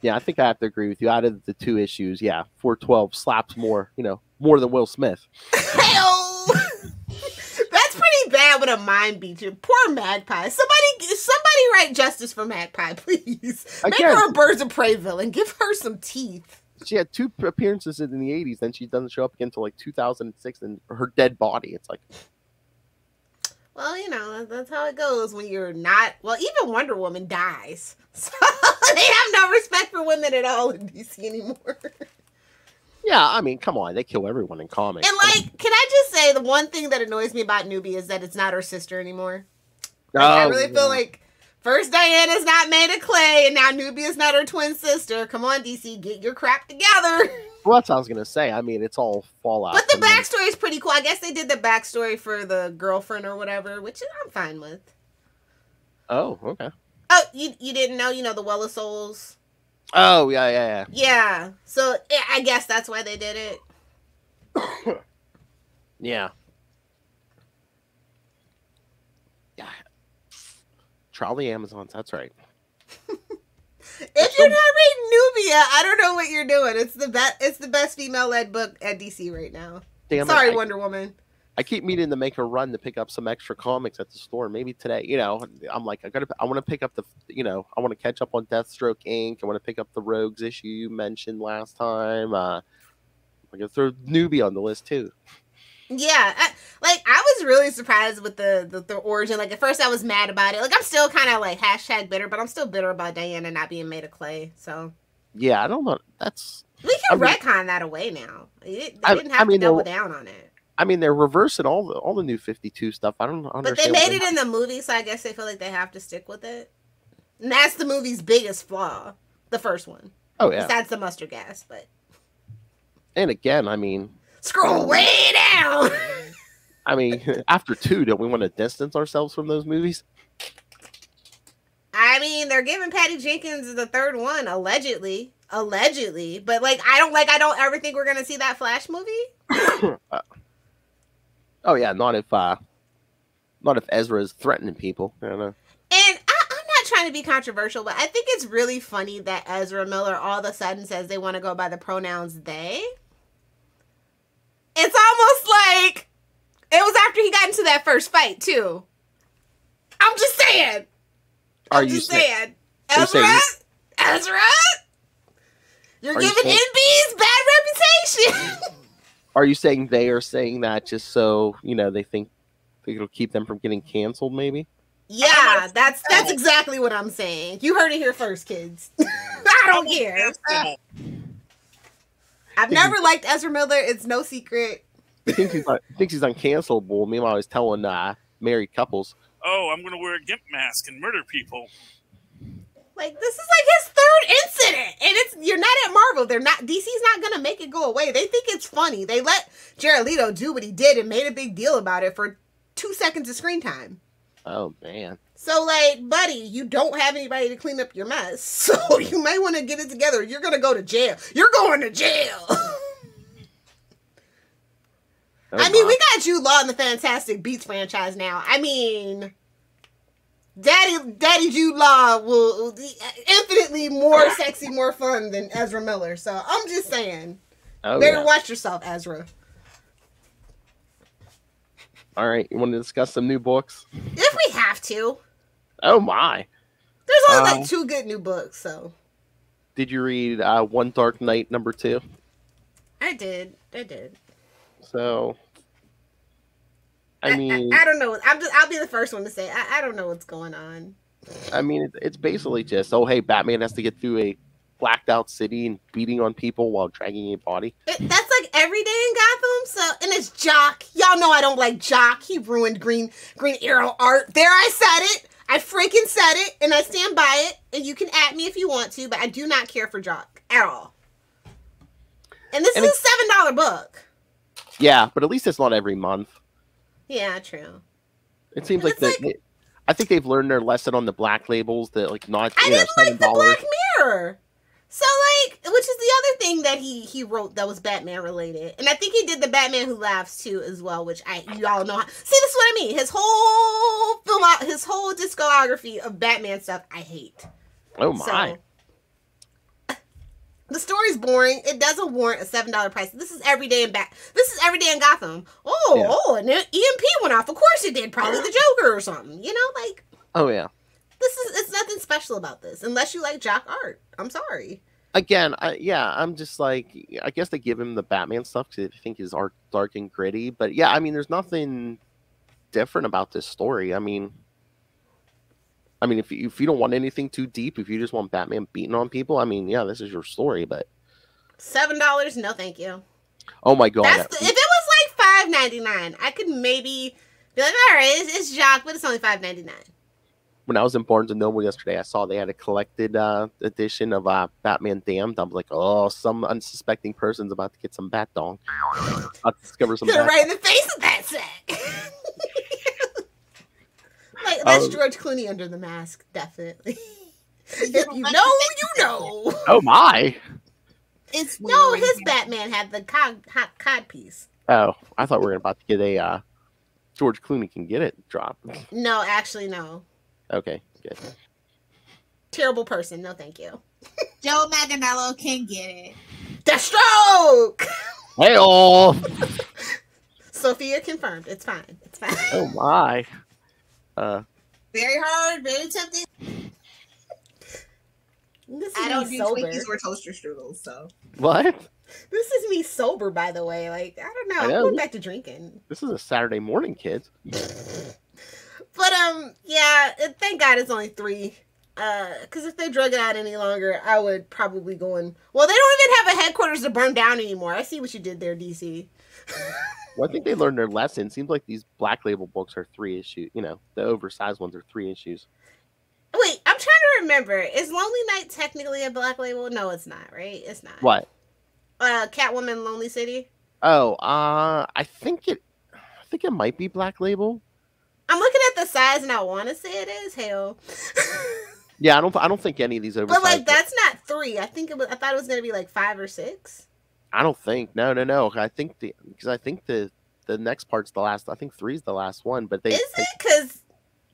Yeah, I think I have to agree with you. Out of the two issues, yeah, 412 slaps more than Will Smith. Hell, that's pretty bad with a Mime beat you. Poor Magpie. Somebody write justice for Magpie, please. Make her a Birds of Prey villain. Give her some teeth. She had 2 appearances in the 80s, then she doesn't show up again until like 2006, and her dead body. It's like, well, that's how it goes when you're not. Well, even Wonder Woman dies, so they have no respect for women at all in DC anymore. Yeah, I mean, come on, they kill everyone in comics. And can I just say the one thing that annoys me about Nubia is that it's not her sister anymore. I really feel like first Diana's not made of clay, and now Nubia's not her twin sister. Come on, DC, get your crap together. Well, that's what I was gonna say. I mean, it's all Fallout. But the backstory is pretty cool. I guess they did the backstory for the girlfriend or whatever, which I'm fine with. Oh, okay. Oh, you didn't know? The Well of Souls. Oh, yeah. Yeah. So I guess that's why they did it. Yeah. Trial the Amazons. That's right. If you're not reading Nubia, I don't know what you're doing. It's the best female-led book at DC right now. Damn Sorry, it. Wonder Woman. I keep meaning to make a run to pick up some extra comics at the store. Maybe today, I'm like, I want to pick up I want to catch up on Deathstroke Inc. I want to pick up the Rogues issue you mentioned last time. I'm gonna throw Nubia on the list too. Yeah, I was really surprised with the origin. Like at first I was mad about it. Like I'm still kind of like #bitter, but I'm still bitter about Diana not being made of clay. So yeah, I don't know. We can retcon that away now. They didn't have to double down on it. I mean, they're reversing all the new 52 stuff. I don't understand. But they made it in the movie, so I guess they feel like they have to stick with it. And that's the movie's biggest flaw, the first one. Oh yeah, besides the mustard gas, but. And again, I mean. Scroll way down. I mean, after 2, don't we want to distance ourselves from those movies? I mean, they're giving Patty Jenkins the 3rd one, allegedly, but I don't ever think we're gonna see that Flash movie. Oh yeah, not if Ezra is threatening people. I don't know. And I'm not trying to be controversial, but I think it's really funny that Ezra Miller all of a sudden says they want to go by the pronouns they. It's almost like it was after he got into that first fight too. I'm just saying. Ezra, you're giving NB's bad reputation. Are you saying they are saying that just so they think it'll keep them from getting canceled? Maybe. Yeah, that's exactly what I'm saying. You heard it here first, kids. I don't care. I've never liked Ezra Miller. It's no secret. He thinks he's uncancelable. Meanwhile, he's telling married couples, "Oh, I'm going to wear a gimp mask and murder people." Like this is like his 3rd incident, and you're not at Marvel. DC's not going to make it go away. They think it's funny. They let Jared Leto do what he did and made a big deal about it for 2 seconds of screen time. Oh man. So buddy, you don't have anybody to clean up your mess. So you might want to get it together. You're going to go to jail. You're going to jail. I mean, we got Jude Law in the Fantastic Beasts franchise now. I mean, Daddy Jude Law will infinitely more sexy, more fun than Ezra Miller. So I'm just saying, better watch yourself, Ezra. All right, you want to discuss some new books? If we have to. Oh my! There's only 2 good new books. So. Did you read One Dark Night #2? I did. So, I mean, I don't know. I'll be the first one to say I don't know what's going on. I mean, it's basically just hey, Batman has to get through a blacked out city and beating on people while dragging a body. That's like every day in Gotham. So, and it's Jock. Y'all know I don't like Jock. He ruined Green Arrow art. There, I said it. I freaking said it, and I stand by it. And you can at me if you want to, but I do not care for Jock at all. And this is a $7 book. Yeah, but at least it's not every month. Yeah, true. It seems like I think they've learned their lesson on the black labels that like not. I didn't like the $7. Black Mirror. So like, which is the other thing that he wrote that was Batman related, and I think he did the Batman Who Laughs too as well, which you all know. See, this is what I mean. His whole discography of Batman stuff, I hate. Oh my. So, the story's boring. It doesn't warrant a $7 price. This is every day in Gotham. And then EMP went off. Of course it did. Probably the Joker or something. You know, like. Oh yeah. It's nothing special about this, unless you like Jock art. I'm sorry. Again, I'm just like, I guess they give him the Batman stuff because I think his art dark and gritty. But yeah, I mean, there's nothing different about this story. I mean, if you don't want anything too deep, if you just want Batman beating on people, I mean, yeah, this is your story. But $7, no, thank you. Oh my god! If it was like $5.99, I could maybe be like, all right, it's Jock, but it's only $5.99. When I was in Barnes & Noble yesterday, I saw they had a collected edition of Batman Damned. I'm like, oh, some unsuspecting person's about to get some bat dong. I'll discover some bat. Right in the face of that sack. Like, that's George Clooney under the mask, definitely. If you know, you know. Oh my! No, his Batman had the hot cod piece. Oh, I thought we were about to get a George Clooney can get it drop. No, actually, no. Okay, good. Terrible person. No, thank you. Joe Manganiello can get it. Deathstroke! Hey-oh! Sophia confirmed. It's fine. It's fine. Oh my. Very hard, very tempting. I don't do Twinkies or toaster strudels, so. What? This is me sober, by the way. Like, I don't know. I'm going back to drinking. This is a Saturday morning, kids. But, yeah, thank God it's only 3. Because if they drug it out any longer, I would probably go in. Well, they don't even have a headquarters to burn down anymore. I see what you did there, DC. Well, I think they learned their lesson. Seems like these black label books are 3 issues. You know, the oversized ones are 3 issues. Wait, I'm trying to remember. Is Lonely Night technically a black label? No, it's not, right? It's not. What? Catwoman Lonely City? Oh, I think it might be black label. I'm looking at the size and I want to say it is. Hell. Yeah, I don't think any of these oversized. But like that's not 3. I thought it was gonna be like 5 or 6. I don't think. No. I think the next part's the last. I think 3's the last one. But is it? Because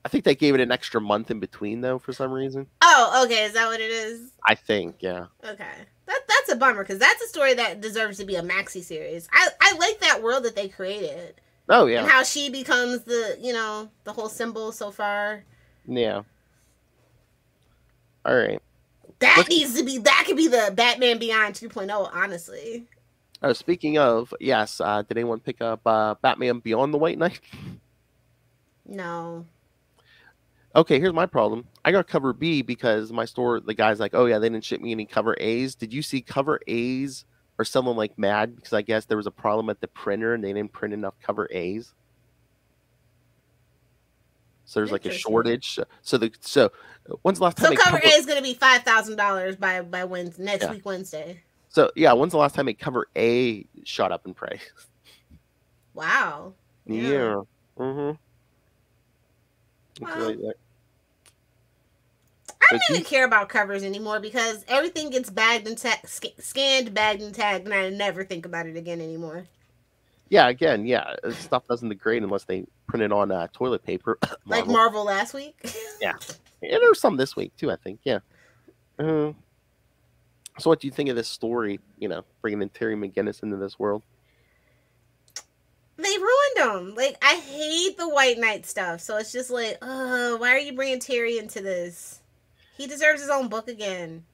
I think they gave it an extra month in between though for some reason. Oh, okay. Is that what it is? I think, yeah. Okay, that's a bummer because that's a story that deserves to be a maxi series. I like that world that they created. Oh yeah. And how she becomes the whole symbol so far. Yeah. All right. That could be the Batman Beyond 2.0, honestly. Oh, speaking of, yes, did anyone pick up Batman Beyond the White Knight? No. Okay, here's my problem. I got cover B because my store, the guy's like, oh yeah, they didn't ship me any cover A's. Did you see cover A's are selling like mad? Because I guess there was a problem at the printer and they didn't print enough cover A's. So there's like a shortage. So when's the last time? So cover A is going to be $5,000 by Wednesday, next week Wednesday. So yeah, when's the last time a cover A shot up in price? Wow. Yeah. Mm-hmm. Well, I don't even care about covers anymore because everything gets bagged and scanned, bagged and tagged, and I never think about it again anymore. Yeah, again, stuff doesn't degrade unless they print it on toilet paper. Like Marvel last week? Yeah. And there's some this week, too, I think. Yeah. So what do you think of this story, bringing in Terry McGinnis into this world? They ruined him. Like, I hate the White Knight stuff. So it's just like, why are you bringing Terry into this? He deserves his own book again.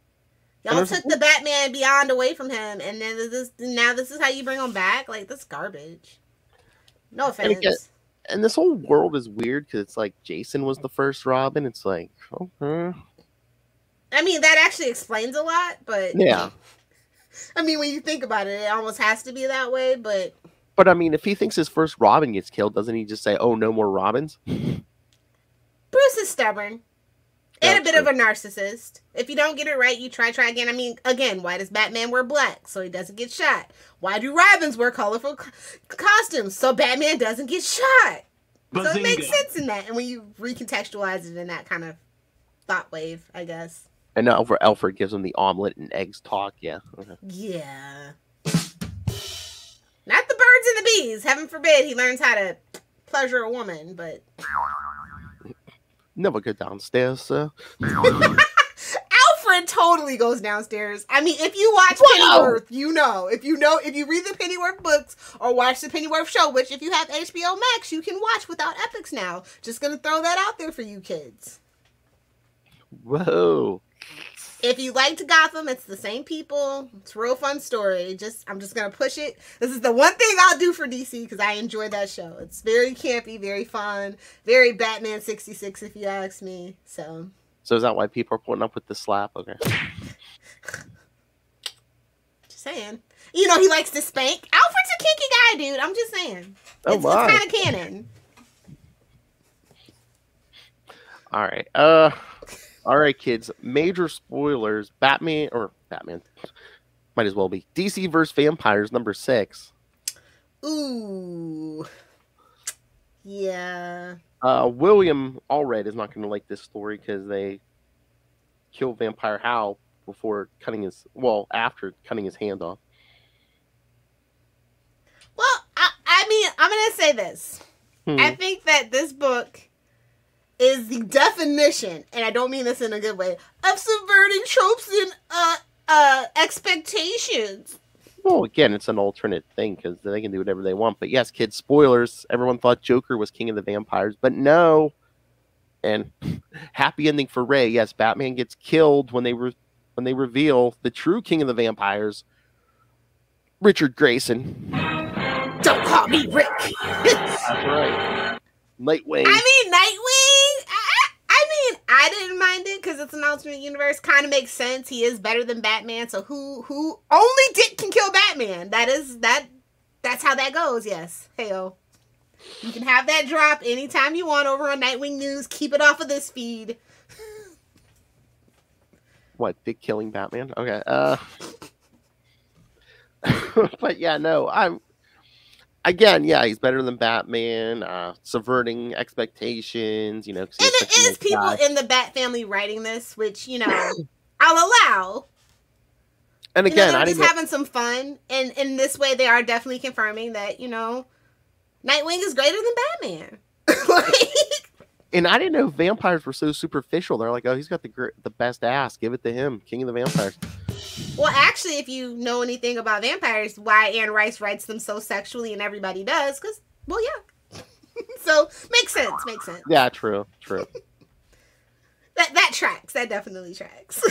Y'all took the Batman Beyond away from him, and then this is how you bring him back? Like, this garbage. No offense. And this whole world is weird because it's like Jason was the first Robin. It's like, okay. I mean, that actually explains a lot, but Yeah. I mean, when you think about it, it almost has to be that way, but But I mean, if he thinks his first Robin gets killed, doesn't he just say, "Oh, no more Robins"? Bruce is stubborn. And a bit of a narcissist. If you don't get it right, you try again. I mean, again, why does Batman wear black? So he doesn't get shot. Why do Robins wear colorful costumes? So Batman doesn't get shot. Bazinga. So it makes sense in that. And when you recontextualize it in that kind of thought wave, I guess. And now Alfred gives him the omelet and eggs talk. Yeah. Okay. Yeah. Not the birds and the bees. Heaven forbid he learns how to pleasure a woman, but... Never go downstairs, sir. Alfred totally goes downstairs. I mean, if you watch Pennyworth, you know. If you read the Pennyworth books or watch the Pennyworth show, which if you have HBO Max, you can watch without epics now. Just gonna throw that out there for you kids. Whoa. If you liked Gotham, it's the same people. It's a real fun story. I'm just gonna push it. This is the one thing I'll do for DC because I enjoy that show. It's very campy, very fun, very Batman 66 if you ask me. So is that why people are putting up with the slap? Okay. Just saying. You know he likes to spank. Alfred's a kinky guy, dude. I'm just saying. It's kind of canon. All right. All right, kids. Major spoilers. Batman. Might as well be. DC vs. Vampires, number 6. Ooh. Yeah. William Allred is not going to like this story because they kill Vampire Hal after cutting his hand off. Well, I mean, I'm going to say this. I think that this book is the definition, and I don't mean this in a good way, of subverting tropes and expectations. Well, again, it's an alternate thing because they can do whatever they want. But yes, kids, spoilers. Everyone thought Joker was king of the vampires, but no. And happy ending for Ray. Yes, Batman gets killed when they reveal the true king of the vampires, Richard Grayson. Don't call me Rick. That's right. Nightwing. I mean, Nightwing. I didn't mind it because it's an alternate universe. Kind of makes sense. He is better than Batman. So who only Dick can kill Batman? That's how that goes. Yes. Heyo. You can have that drop anytime you want over on Nightwing News. Keep it off of this feed. What, Dick killing Batman? Okay. But yeah, no. He's better than Batman, subverting expectations, And it is people in the Bat family writing this, which, I'll allow. And again, they're just having some fun. And in this way, they are definitely confirming that, Nightwing is greater than Batman. And I didn't know vampires were so superficial. They're like, oh, he's got the best ass. Give it to him. King of the vampires. Well, actually, if you know anything about vampires, why Anne Rice writes them so sexually and everybody does, because, well, yeah. So, makes sense. Yeah, true. That tracks. That definitely tracks.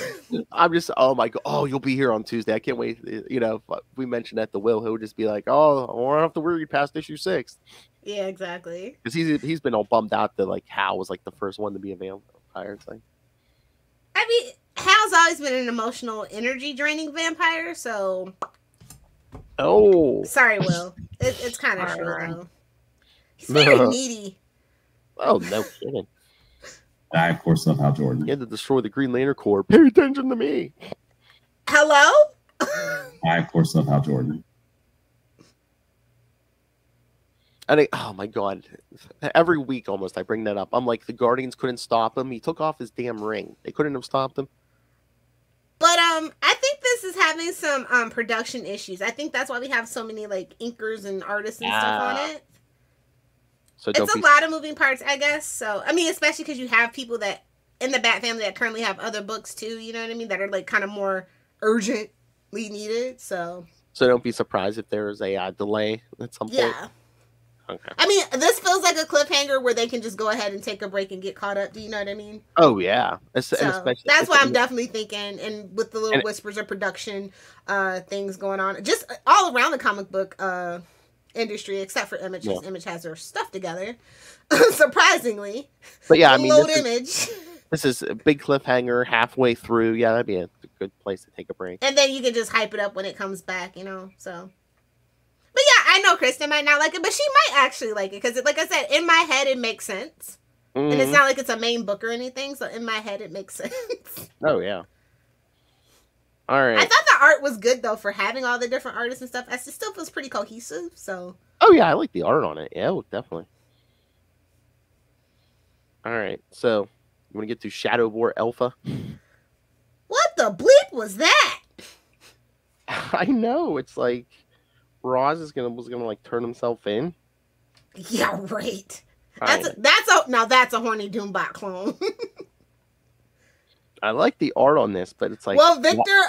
I'm just, oh my God. Oh, you'll be here on Tuesday. I can't wait. If we mentioned that to Will, he'll just be like, oh, I won't have to worry past issue 6. Yeah, exactly. Because he's been all bummed out that, Hal was, the first one to be a vampire. It's like... I mean, Hal's always been an emotional, energy-draining vampire, so... Oh. Sorry, Will. It's kind of true, though. He's very needy. Oh, no kidding. I, of course, love Hal Jordan. He had to destroy the Green Lantern Corps. Pay attention to me. Hello? I, of course, love Hal Jordan. And oh my God, every week almost I bring that up. I'm like, the Guardians couldn't stop him. He took off his damn ring. They couldn't have stopped him. But I think this is having some production issues. I think that's why we have so many inkers and artists and stuff on it. So it's a lot of moving parts, I guess. So I mean, especially because you have people that in the Bat family that currently have other books too. You know what I mean? That are kind of more urgently needed. So don't be surprised if there is a delay at some point. Yeah. Okay. I mean, this feels like a cliffhanger where they can just go ahead and take a break and get caught up. Do you know what I mean? Oh, yeah. That's why I'm definitely thinking, and with the little whispers of production things going on, just all around the comic book industry, except for Image, because Image has their stuff together, surprisingly. But yeah, I mean, Image. This is a big cliffhanger halfway through. Yeah, that'd be a good place to take a break. And then you can just hype it up when it comes back, you know. So, but yeah, I know Kristen might not like it, but she might actually like it because, like I said, in my head it makes sense, and it's not like it's a main book or anything. So in my head it makes sense. Oh yeah. All right. I thought the art was good though for having all the different artists and stuff. It still feels pretty cohesive. So. Oh yeah, I like the art on it. Yeah, definitely. All right, so you want to get to Shadow War Alpha? What the bleep was that? I know, it's like Roz was gonna like turn himself in. Yeah, right. That's a horny Doombot clone. I like the art on this, but it's like, well, Victor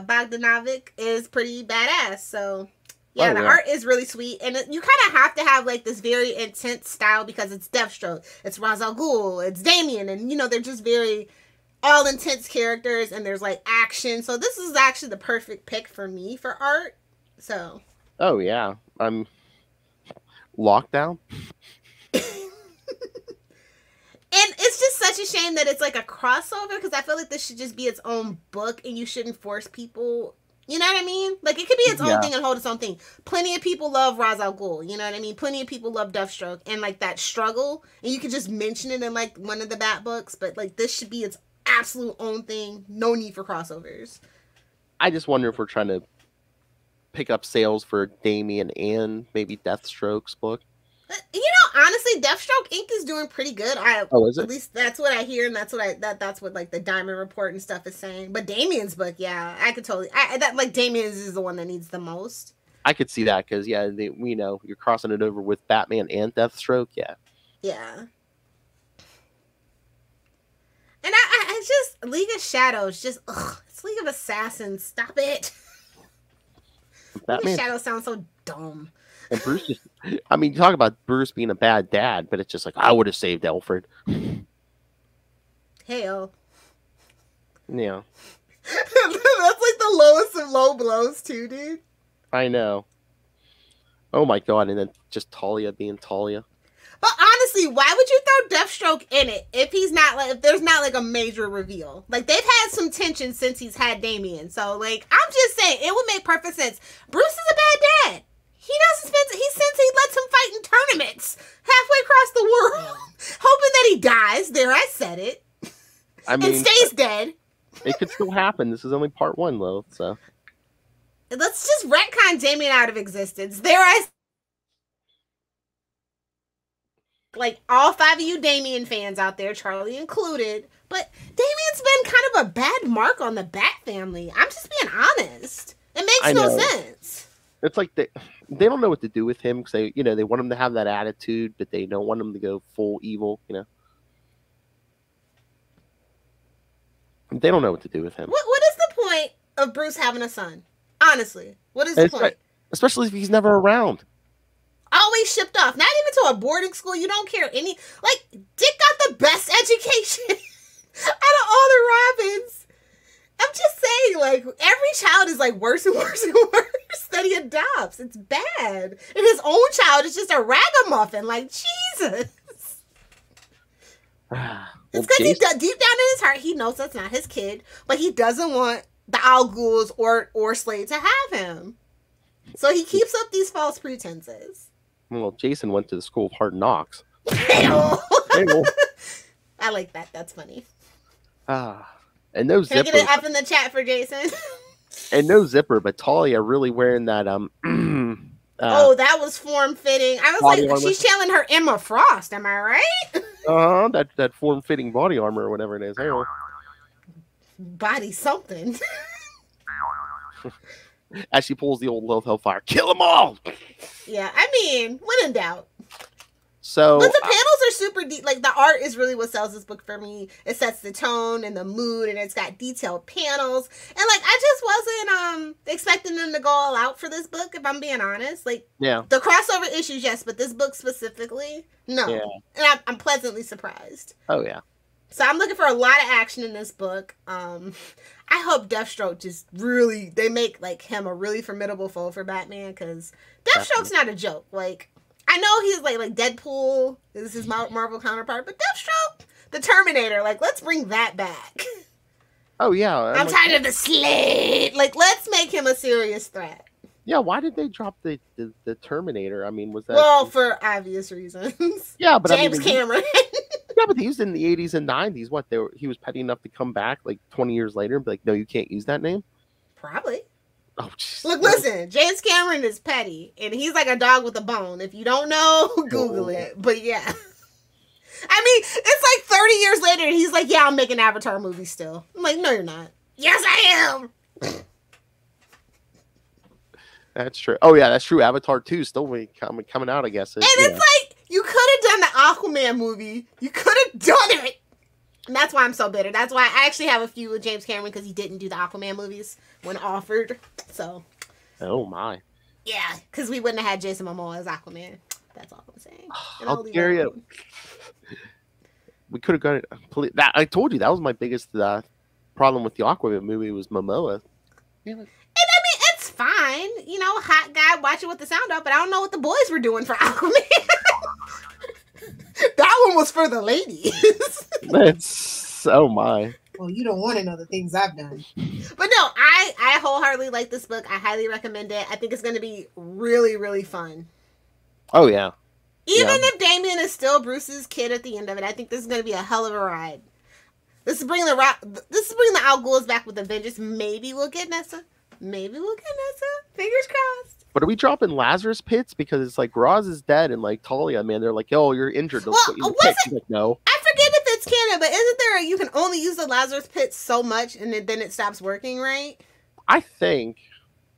Bogdanovic is pretty badass, so yeah, the art is really sweet, and you kind of have to have like this very intense style because it's Deathstroke, it's Ra's al Ghul, it's Damien, and you know they're just very all intense characters, and there's like action. So this is actually the perfect pick for me for art. So. Oh yeah, I'm Lockdown. And it's just such a shame that it's like a crossover because I feel like this should just be its own book and you shouldn't force people. You know what I mean? Like, it could be its own thing and hold its own thing. Plenty of people love Ra's al Ghul. You know what I mean? Plenty of people love Deathstroke. And, like, that struggle. And you could just mention it in, like, one of the Bat books. But, like, this should be its absolute own thing. No need for crossovers. I just wonder if we're trying to pick up sales for Damien and maybe Deathstroke's book. You know, honestly, Deathstroke Inc. is doing pretty good. Is it? At least that's what I hear, and that's what like the Diamond Report and stuff is saying. But Damien's book, yeah, I could totally. Damien's is the one that needs the most. I could see that because we know you're crossing it over with Batman and Deathstroke, yeah. Yeah. And I just League of Shadows, it's League of Assassins. Stop it. League of Shadows sounds so dumb. And Bruce just, I mean, you talk about Bruce being a bad dad, but it's just like, I would have saved Alfred. Hell. Yeah. That's like the lowest of low blows, too, dude. I know. Oh my god, and then just Talia being Talia. But honestly, why would you throw Deathstroke in it if there's not like a major reveal? Like, they've had some tension since he's had Damien. So, like, I'm just saying, it would make perfect sense. Bruce is a bad dad. He lets him fight in tournaments halfway across the world, hoping that he dies. There, I said it. And stays dead. It could still happen. This is only part 1, though, so. Let's just retcon Damien out of existence. Like, all 5 of you Damien fans out there, Charlie included, but Damien's been kind of a bad mark on the Bat family. I'm just being honest. It makes no sense. It's like they don't know what to do with him because they want him to have that attitude, but they don't want him to go full evil, you know. They don't know what to do with him. What is the point of Bruce having a son? Honestly, what is the point? Especially if he's never around. Always shipped off. Not even to a boarding school. You don't care any. Like, Dick got the best education out of all the Robins. I'm just saying, like, every child is, like, worse and worse and worse that he adopts. It's bad. And his own child is just a ragamuffin. Like, Jesus. It's because deep down in his heart, he knows that's not his kid, but he doesn't want the Al Ghuls or Slade to have him. So he keeps up these false pretenses. Well, Jason went to the school of hard knocks. I like that. That's funny. And no zipper. Can I get it up in the chat for Jason? And no zipper, but Talia really wearing that oh, that was form-fitting. I was like, she's channeling her Emma Frost. Am I right? That form-fitting body armor or whatever it is. Hey. Body something. As she pulls the old Lilith Hellfire, kill them all. Yeah, I mean, when in doubt. So, but the panels are super deep. Like, the art is really what sells this book for me. It sets the tone and the mood, and it's got detailed panels. And, like, I just wasn't expecting them to go all out for this book, if I'm being honest. Like, yeah, the crossover issues, yes, but this book specifically, no. Yeah. And I'm pleasantly surprised. Oh, yeah. So I'm looking for a lot of action in this book. I hope Deathstroke just really, they make, like, him a really formidable foe for Batman, because Deathstroke's not a joke. Like, I know he's like Deadpool is his Marvel counterpart, but Deathstroke, the Terminator. Like, let's bring that back. Oh yeah, I'm tired of the Slade. Like, let's make him a serious threat. Yeah, why did they drop the Terminator? I mean, was that for obvious reasons? Yeah, but James Cameron. Yeah, but he was in the 80s and 90s. What he was petty enough to come back like 20 years later and be like, no, you can't use that name. Probably. Oh, geez. Look, listen, James Cameron is petty, and he's like a dog with a bone. If you don't know, Google it. But yeah. I mean, it's like 30 years later, and he's like, yeah, I'm making Avatar movies still. I'm like, no, you're not. Yes, I am. That's true. Oh, yeah, that's true. Avatar 2 still coming out, I guess. And it's like, you could have done the Aquaman movie. You could have done it. And that's why I'm so bitter. That's why I actually have a few with James Cameron, because he didn't do the Aquaman movies when offered. So. Oh, my. Yeah, because we wouldn't have had Jason Momoa as Aquaman. That's all I'm saying. How dare you? We could have got it. I told you, that was my biggest problem with the Aquaman movie was Momoa. And I mean, it's fine. You know, hot guy watching with the sound up, but I don't know what the boys were doing for Aquaman. That one was for the ladies. That's, oh my. Well, you don't want to know the things I've done. But no, I wholeheartedly like this book. I highly recommend it. I think it's going to be really, really fun. Oh, yeah. Even if Damien is still Bruce's kid at the end of it, I think this is going to be a hell of a ride. This is bringing the Al Ghul's back with a vengeance. Maybe we'll get Nessa. Fingers crossed. But are we dropping Lazarus Pits? Because it's like Roz is dead and like Talia, man, they're like, oh, you're injured. They'll put you in the pit. She's like, no. I forget if it's canon, but isn't there you can only use the Lazarus Pit so much and then it stops working, right? I think.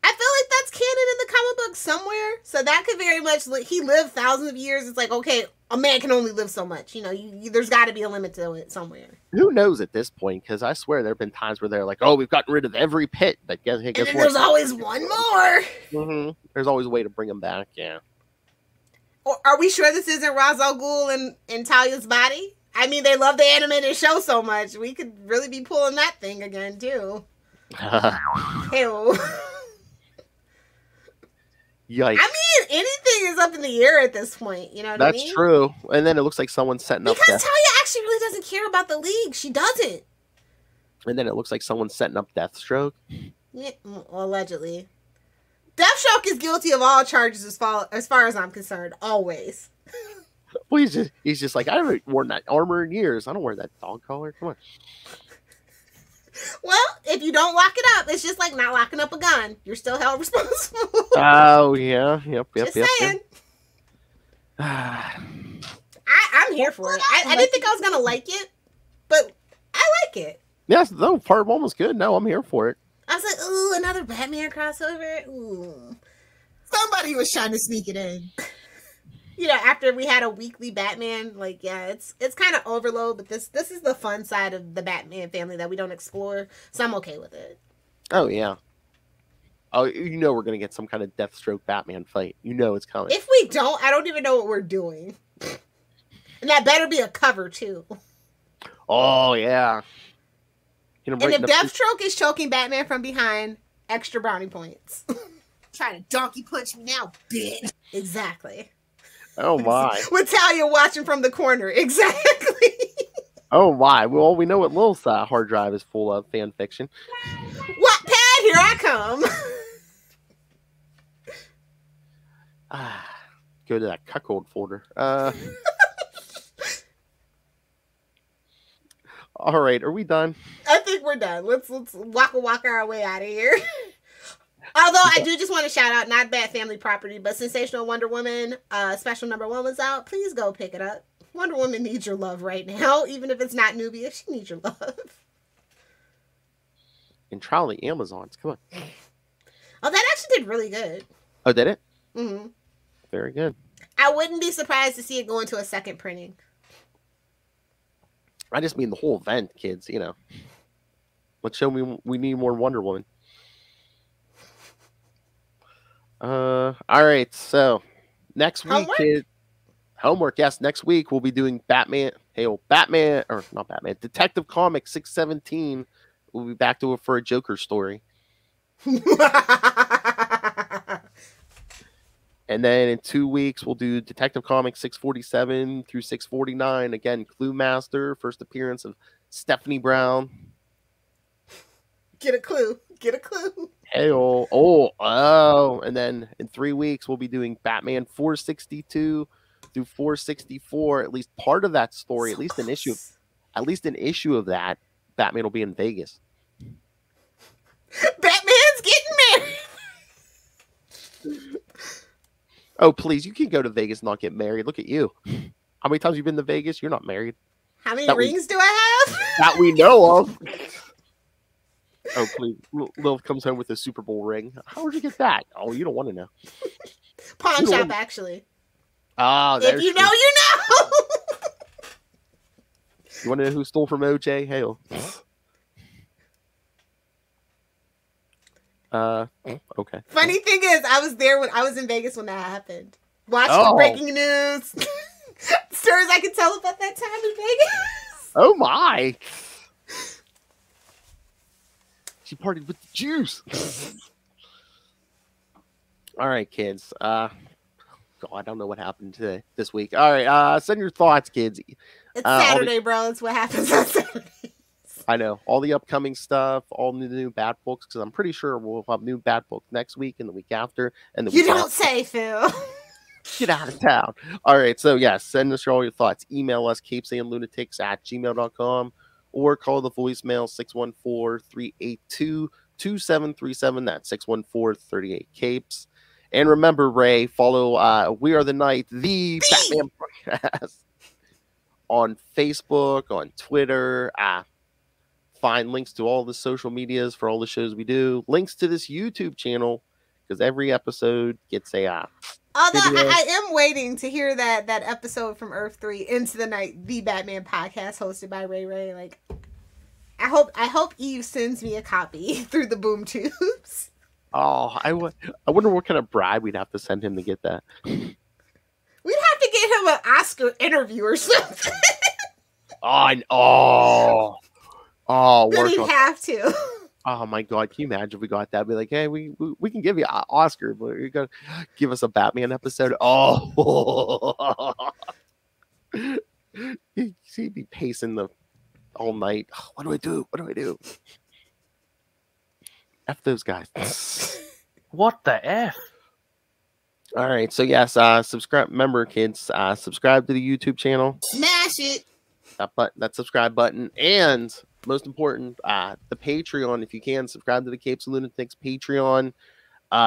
I feel like that's canon in the comic book somewhere. So that could very much, he lived thousands of years. It's like, okay, a man can only live so much. You know, there's got to be a limit to it somewhere. Who knows at this point? Because I swear there have been times where they're like, oh, we've gotten rid of every pit. But guess and then there's always one more. Mm-hmm. There's always a way to bring them back, yeah. Or are we sure this isn't Ra's al Ghul and Talia's body? I mean, they love the animated show so much. We could really be pulling that thing again, too. Ew. Yikes. I mean, anything is up in the air at this point. You know what I mean? That's true. And then it looks like someone's setting up because Talia actually really doesn't care about the League. She doesn't. And then it looks like someone's setting up Deathstroke. Yeah, allegedly. Deathstroke is guilty of all charges as far as I'm concerned. Always. Well, he's just like, I haven't worn that armor in years. I don't wear that dog collar. Come on. Well, if you don't lock it up, it's just like not locking up a gun. You're still held responsible. Oh, yeah. Yep. Just saying. I'm here for it. I didn't think I was going to like it, but I like it. Yes, no, part one was good. No, I'm here for it. I was like, ooh, another Batman crossover. Ooh. Somebody was trying to sneak it in. You know, after we had a weekly Batman, like, yeah, it's kind of overload, but this is the fun side of the Batman family that we don't explore, so I'm okay with it. Oh, yeah. Oh, you know we're going to get some kind of Deathstroke Batman fight. You know it's coming. If we don't, I don't even know what we're doing. And that better be a cover, too. Oh, yeah. And if Deathstroke is choking Batman from behind, extra brownie points. Trying to donkey punch me now, bitch. Exactly. Oh, my. With Talia watching from the corner. Exactly. Oh, my. Well, we know what Lil's hard drive is full of fan fiction. What, Pat? Here I come. Go to that cuckold folder. All right. Are we done? I think we're done. Let's walk our way out of here. Although I do just want to shout out, not bad family property, but Sensational Wonder Woman special #1 was out. Please go pick it up. Wonder Woman needs your love right now, even if it's not Nubia. She needs your love. And trial the Amazons. Come on. Oh, that actually did really good. Oh, did it? Mm-hmm. Very good. I wouldn't be surprised to see it go into a second printing. I just mean the whole event, kids. You know, let's show me we need more Wonder Woman. All right, so next week, homework. Yes, next week we'll be doing Batman. Batman, or not Batman, Detective Comics 617. We'll be back to it for a Joker story. And then in 2 weeks, we'll do Detective Comics 647 through 649. Again, Clue Master, first appearance of Stephanie Brown. Get a clue. Get a clue. Hey, oh. And then in 3 weeks, we'll be doing Batman 462 through 464. At least part of that story, at least an issue of that, Batman will be in Vegas. Batman's getting married. Oh, please, you can go to Vegas and not get married. Look at you. How many times have you been to Vegas? You're not married. How many rings do I have? That we know of. Oh, please. Lilith comes home with a Super Bowl ring. How would you get that? Oh, you don't want to know. Pawn shop, actually. Ah, if you know, you know. You want to know who stole from OJ? Hail. Okay. Funny thing is, I was there when I was in Vegas when that happened. Watched the breaking news. Stories I could tell about that time in Vegas. Oh my! She partied with the Jews. All right, kids. God, I don't know what happened this week. All right, send your thoughts, kids. It's Saturday, bro. That's what happens on Saturday. I know all the upcoming stuff, all the new Bat books, because I'm pretty sure we'll have new Bat books next week and the week after. And the you don't say, Phil. Get out of town. All right, so yes, send us all your thoughts. Email us CapesandLunatics@gmail.com or call the voicemail 614-382-2737. That's 614-38-CAPES. And remember, Ray, follow We Are the Night, the Batman podcast on Facebook, on Twitter. Find links to all the social medias for all the shows we do. Links to this YouTube channel, because every episode gets a although I am waiting to hear that episode from Earth 3, Into the Night, the Batman podcast hosted by Ray Ray. Like, I hope Eve sends me a copy through the boom tubes. Oh, I wonder what kind of bribe we'd have to send him to get that. We'd have to get him an Oscar interview or something. We'd have to. Oh my God, can you imagine if we got that? Be like, hey, we can give you an Oscar, but you're gonna give us a Batman episode. Oh, he'd be pacing all night. What do I do? What do I do? F those guys. What the F? All right, so yes, subscribe. Remember, kids, subscribe to the YouTube channel. Smash it. That subscribe button, and most important, the Patreon. If you can, subscribe to the Capes and Lunatics Patreon.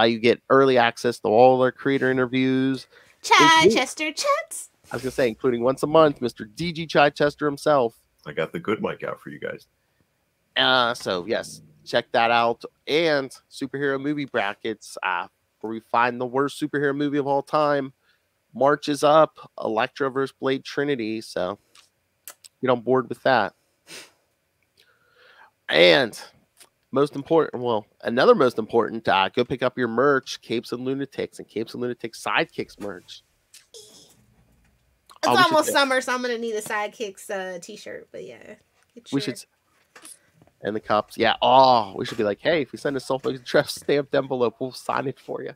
You get early access to all our creator interviews. Chichester Chats. I was gonna say, including once a month, Mr. DG Chichester himself. I got the good mic out for you guys. So yes, check that out. And superhero movie brackets, where we find the worst superhero movie of all time. March is up. Elektra vs. Blade Trinity. So get on board with that. And another most important, go pick up your merch, Capes and Lunatics and Capes and Lunatics Sidekicks merch. It's almost summer, so I'm gonna need a Sidekicks t-shirt. But yeah, and the cups. Yeah. Oh, we should be like, hey, if you send a self-addressed stamped envelope, we'll sign it for you.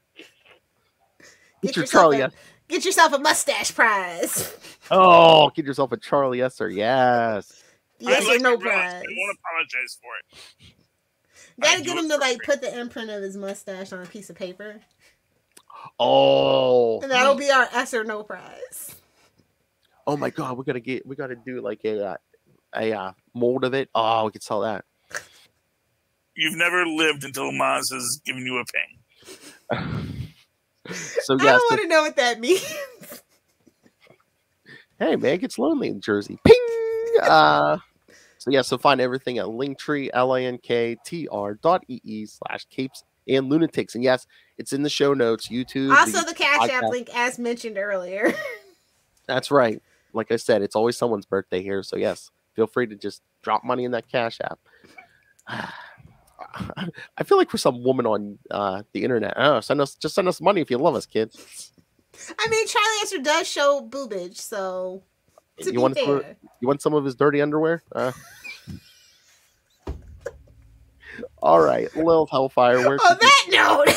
Get yourself a mustache prize. Oh, get yourself a Charlie Esser. Yes. Yes or no prize. I won't apologize for it. Gotta get him to put the imprint of his mustache on a piece of paper. Oh. And that'll be our S or no prize. Oh my God, we gotta do like a mold of it. Oh, we could sell that. You've never lived until Maz has given you a ping. So I don't want to know what that means. Hey man, it gets lonely in Jersey. Ping. So find everything at Linktree, linktr.ee/Capes and Lunatics. And yes, it's in the show notes. YouTube. Also, the Cash App link, as mentioned earlier. That's right. Like I said, it's always someone's birthday here. So yes, feel free to just drop money in that Cash App. I feel like for some woman on the internet, send us money if you love us, kids. I mean, Charlie Esser does show boobage, so you want some of his dirty underwear? All right, Lilith Hellfire. On that note,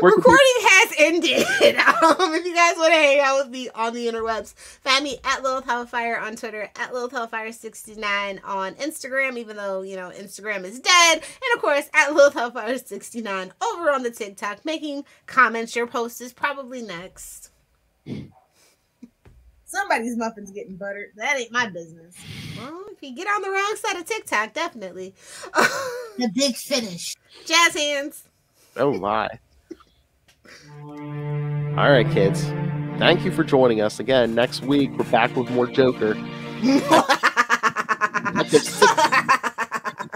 Recording has ended. If you guys want to hang out with me on the interwebs, find me at Lilith Hellfire on Twitter, at Lilith Hellfire69 on Instagram, even though, you know, Instagram is dead. And of course, at Lilith Hellfire69 over on the TikTok, making comments. Your post is probably next. Somebody's muffin's getting buttered. That ain't my business. Well, if you get on the wrong side of TikTok, definitely. The big finish. Jazz hands. Oh my. All right, kids. Thank you for joining us again. Next week, we're back with more Joker.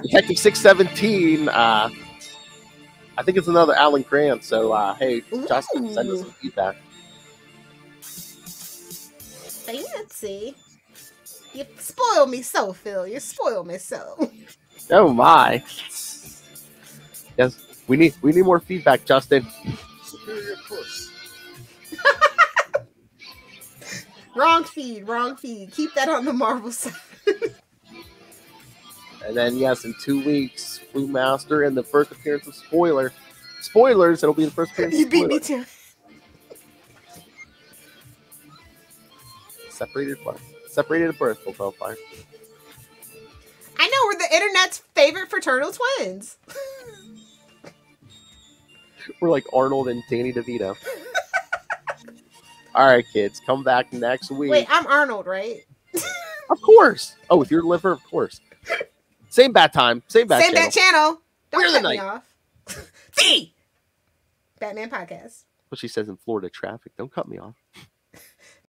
Detective 617. I think it's another Alan Grant. So, hey, Justin, send us some feedback. Fancy. You spoil me so, Phil. You spoil me so. Oh my. Yes, we need more feedback, Justin. Superior puss. Wrong feed. Keep that on the Marvel side. And then, yes, in 2 weeks, Flu Master and the first appearance of Spoiler. Spoilers, it'll be the first appearance of You beat Spoiler. me too. Separated at birth, we'll tell fire. I know, we're the internet's favorite fraternal twins. We're like Arnold and Danny DeVito. All right, kids, come back next week. Wait, I'm Arnold, right? Of course. Oh, if you're liver, of course. Same bat time. Same bat channel. Don't We're the cut me night. off. The Batman Podcast. What she says in Florida traffic. Don't cut me off.